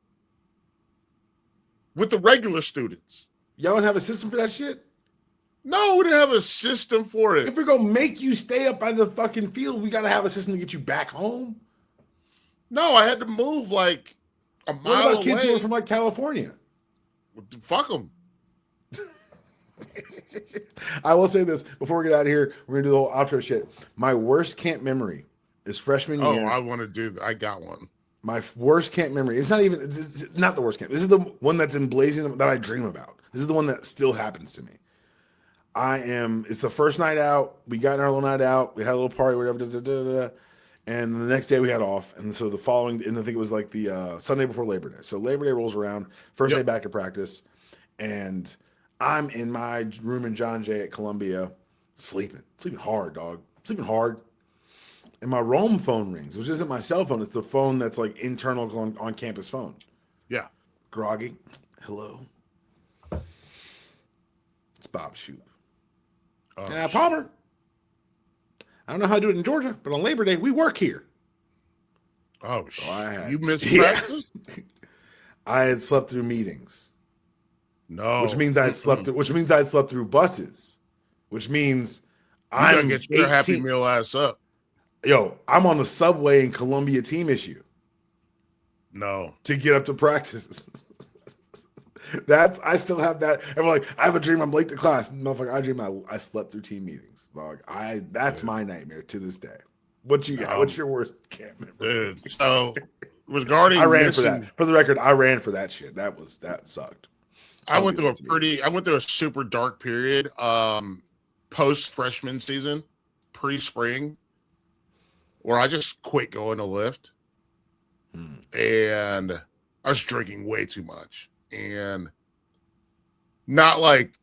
with the regular students. Y'all don't have a system for that shit? No, we didn't have a system for it. If we're gonna make you stay up by the fucking field, we gotta have a system to get you back home. No, I had to move like a mile What about kids away. who are from like California? Fuck them. I will say this before we get out of here. We're gonna do the whole outro shit. My worst camp memory is freshman year. Oh, I want to do that. I got one. My worst camp memory. It's not the worst camp. This is the one that's emblazoned that I dream about. This is the one that still happens to me. It's the first night out. We got in our little night out. We had a little party, whatever. And the next day we had off. And so the following, and I think it was like the Sunday before Labor Day. So Labor Day rolls around, first day back at practice. And I'm in my room in John Jay at Columbia, sleeping hard, dog, sleeping hard. And my Roam phone rings, which isn't my cell phone. It's the phone that's like internal on campus phone. Yeah. Groggy. Hello. It's Bob Shoop. Palmer. I don't know how to do it in Georgia, but on Labor Day, we work here. Oh, So you missed practice? I had slept through meetings. No. Which means I'd slept through buses. Which means you gotta I'm get your Happy Meal ass up. Yo, I'm on the subway in Columbia team issue. No. To get up to practice. I still have that. Everyone like, I have a dream I'm late to class. Motherfucker, I dream I slept through team meetings. Dog. That's my nightmare to this day. What you got? What's your worst camp memory? Dude, so regarding I ran for that. For the record, I ran for that shit. That sucked. I went through a super dark period post freshman season, pre-spring, where I just quit going to lift. And I was drinking way too much. And not like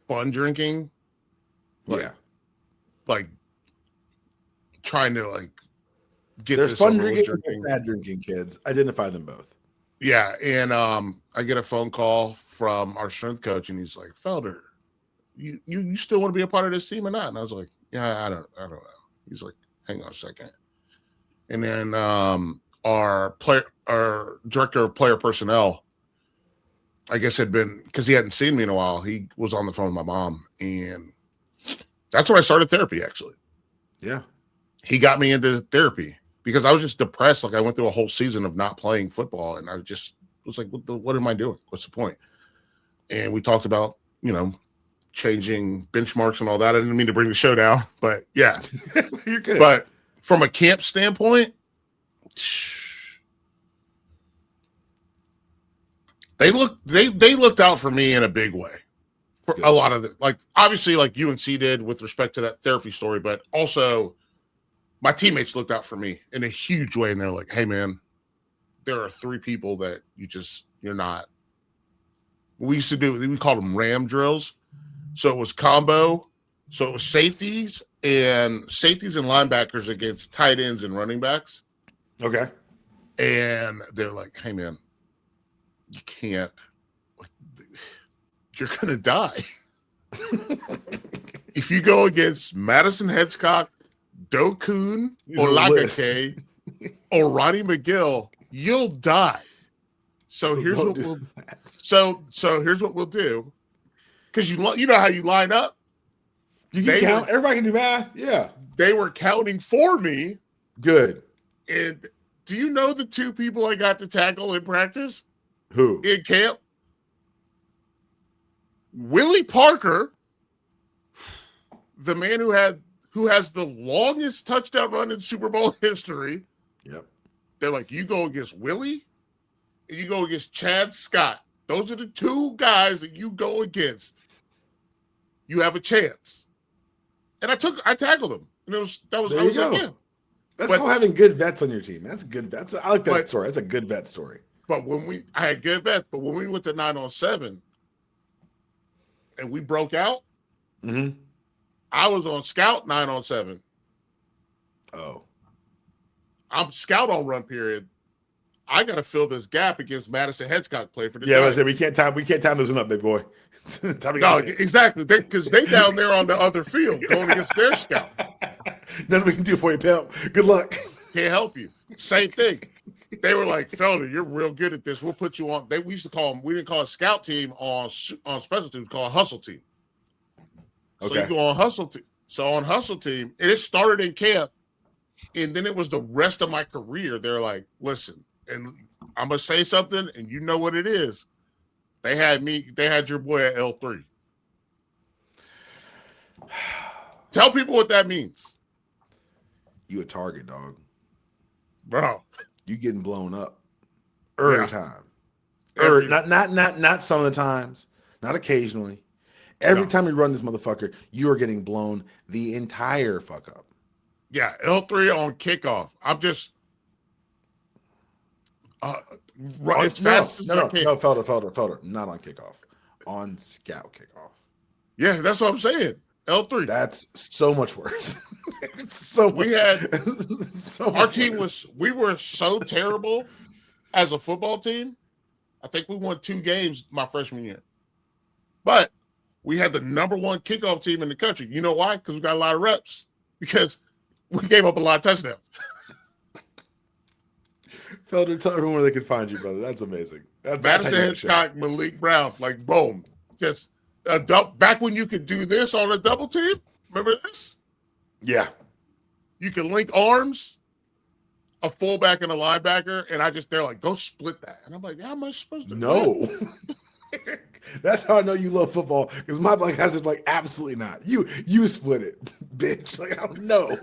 fun drinking. Like trying to like get There's this fun drinking and sad drinking, kids. Identify them both. Yeah, and I get a phone call from our strength coach, and he's like, "Felder, you still want to be a part of this team or not?" And I was like, "Yeah, I don't know." He's like, "Hang on a second." And then our director of player personnel, I guess had been, because he hadn't seen me in a while, he was on the phone with my mom, and that's when I started therapy. Actually, yeah, he got me into therapy. Because I was just depressed. Like I went through a whole season of not playing football, and I just was like, what am I doing? What's the point? And we talked about, changing benchmarks and all that. I didn't mean to bring the show down, but yeah. You're good. But from a camp standpoint, they looked out for me in a big way. For a lot of it. Like obviously like UNC did with respect to that therapy story, but also my teammates looked out for me in a huge way, and they're like, "Hey, man, there are 3 people that you're not." We called them RAM drills. So it was combo. So it was safeties and linebackers against tight ends and running backs. Okay. And they're like, "Hey, man, you can't. You're going to die. If you go against Madison Hedgecock, Dokun, Olagake, or Ronnie McGill, you'll die. So here's what we'll do. Because you know how you line up. You can count. Everybody can do math. Yeah. They were counting for me. Good. And do you know the 2 people I got to tackle in practice? Who? In camp? Willie Parker, the man who has the longest touchdown run in Super Bowl history. Yep. They're like, you go against Willie and you go against Chad Scott. Those are the two guys that you go against. You have a chance. And I tackled him. And I was There like, you go. yeah. That's called having good vets on your team. That's good. I like that story. That's a good vet story. But I had good vets, but when we went to 9-on-7 and we broke out, I was on scout 9-on-7. Oh. I'm scout on run period. I got to fill this gap against Madison Hedgecock play for the Yeah, Giants. we can't time this one up, big boy. No, exactly. Because they down there on the other field going against their scout. Nothing we can do for you, pimp. Good luck. Can't help you. Same thing. They were like, Felder, you're real good at this. We'll put you on. We used to call them, we didn't call it scout team on special teams, we call it hustle team. So you go on hustle team. So on hustle team, it started in camp, and then it was the rest of my career. They're like, listen, and I'm going to say something, and you know what it is. They had your boy at L3. Tell people what that means. You a target, dog. Bro. You getting blown up every time. Not some of the times, not occasionally. Every time we run this motherfucker, you are getting blown the entire fuck up. Yeah, L3 on kickoff. I'm just as fast as I can. No, Felder, not on kickoff. On scout kickoff. Yeah, that's what I'm saying. L3. That's so much worse. We were so terrible as a football team. I think we won 2 games my freshman year. But we had the number 1 kickoff team in the country. You know why? Because we got a lot of reps. Because we gave up a lot of touchdowns. Felder, tell everyone where they can find you, brother. That's amazing. Madison Hitchcock, Malik Brown, like boom. Just back when you could do this on a double team. Remember this? Yeah. You can link arms, a fullback and a linebacker, and they're like, go split that. And I'm like, how am I supposed to? No. That's how I know you love football, because my black guys is like, absolutely not. You split it, bitch. Like, I don't know.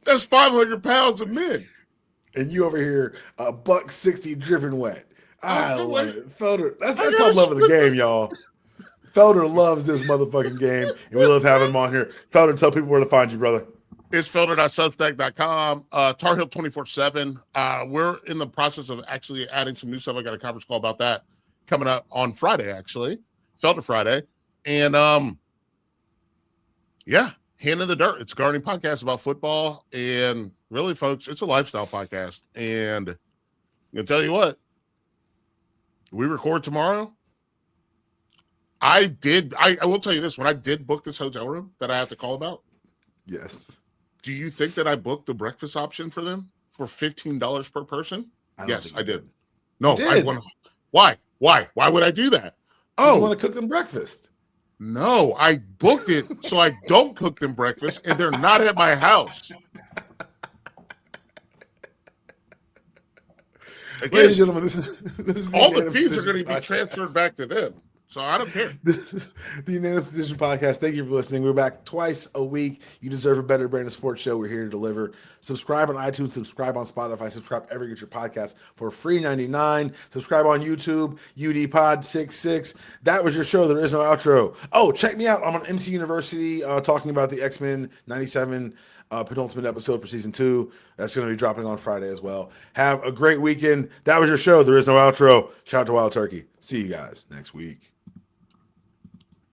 That's 500 pounds of men. And you over here, $160 dripping wet. I love it. Felder, that's called love of the game, y'all. Felder loves this motherfucking game, and we love having him on here. Felder, tell people where to find you, brother. It's felder.substack.com, Tar Heel 24/7. We're in the process of actually adding some new stuff. I got a conference call about that coming up on Friday, actually. Felder Friday. And Hand in the Dirt. It's a gardening podcast about football. And really, folks, it's a lifestyle podcast. And I'm going to tell you what, we record tomorrow. I will tell you this. When I did book this hotel room that I have to call about. Yes. Do you think that I booked the breakfast option for them for $15 per person? Yes, I did. No, I want to. Why? Why would I do that? Oh, you want to cook them breakfast? No, I booked it so I don't cook them breakfast, and they're not at my house. Again, ladies and gentlemen, this is all the fees are going to be transferred back to them. So I don't care. This is the Unanimous Decision Podcast. Thank you for listening. We're back twice a week. You deserve a better brand of sports show. We're here to deliver. Subscribe on iTunes. Subscribe on Spotify. Subscribe everywhere you get your podcast for free $99. Subscribe on YouTube. UD Pod 66. That was your show. There is no outro. Oh, check me out. I'm on MC University talking about the X-Men 97 penultimate episode for season 2. That's going to be dropping on Friday as well. Have a great weekend. That was your show. There is no outro. Shout out to Wild Turkey. See you guys next week.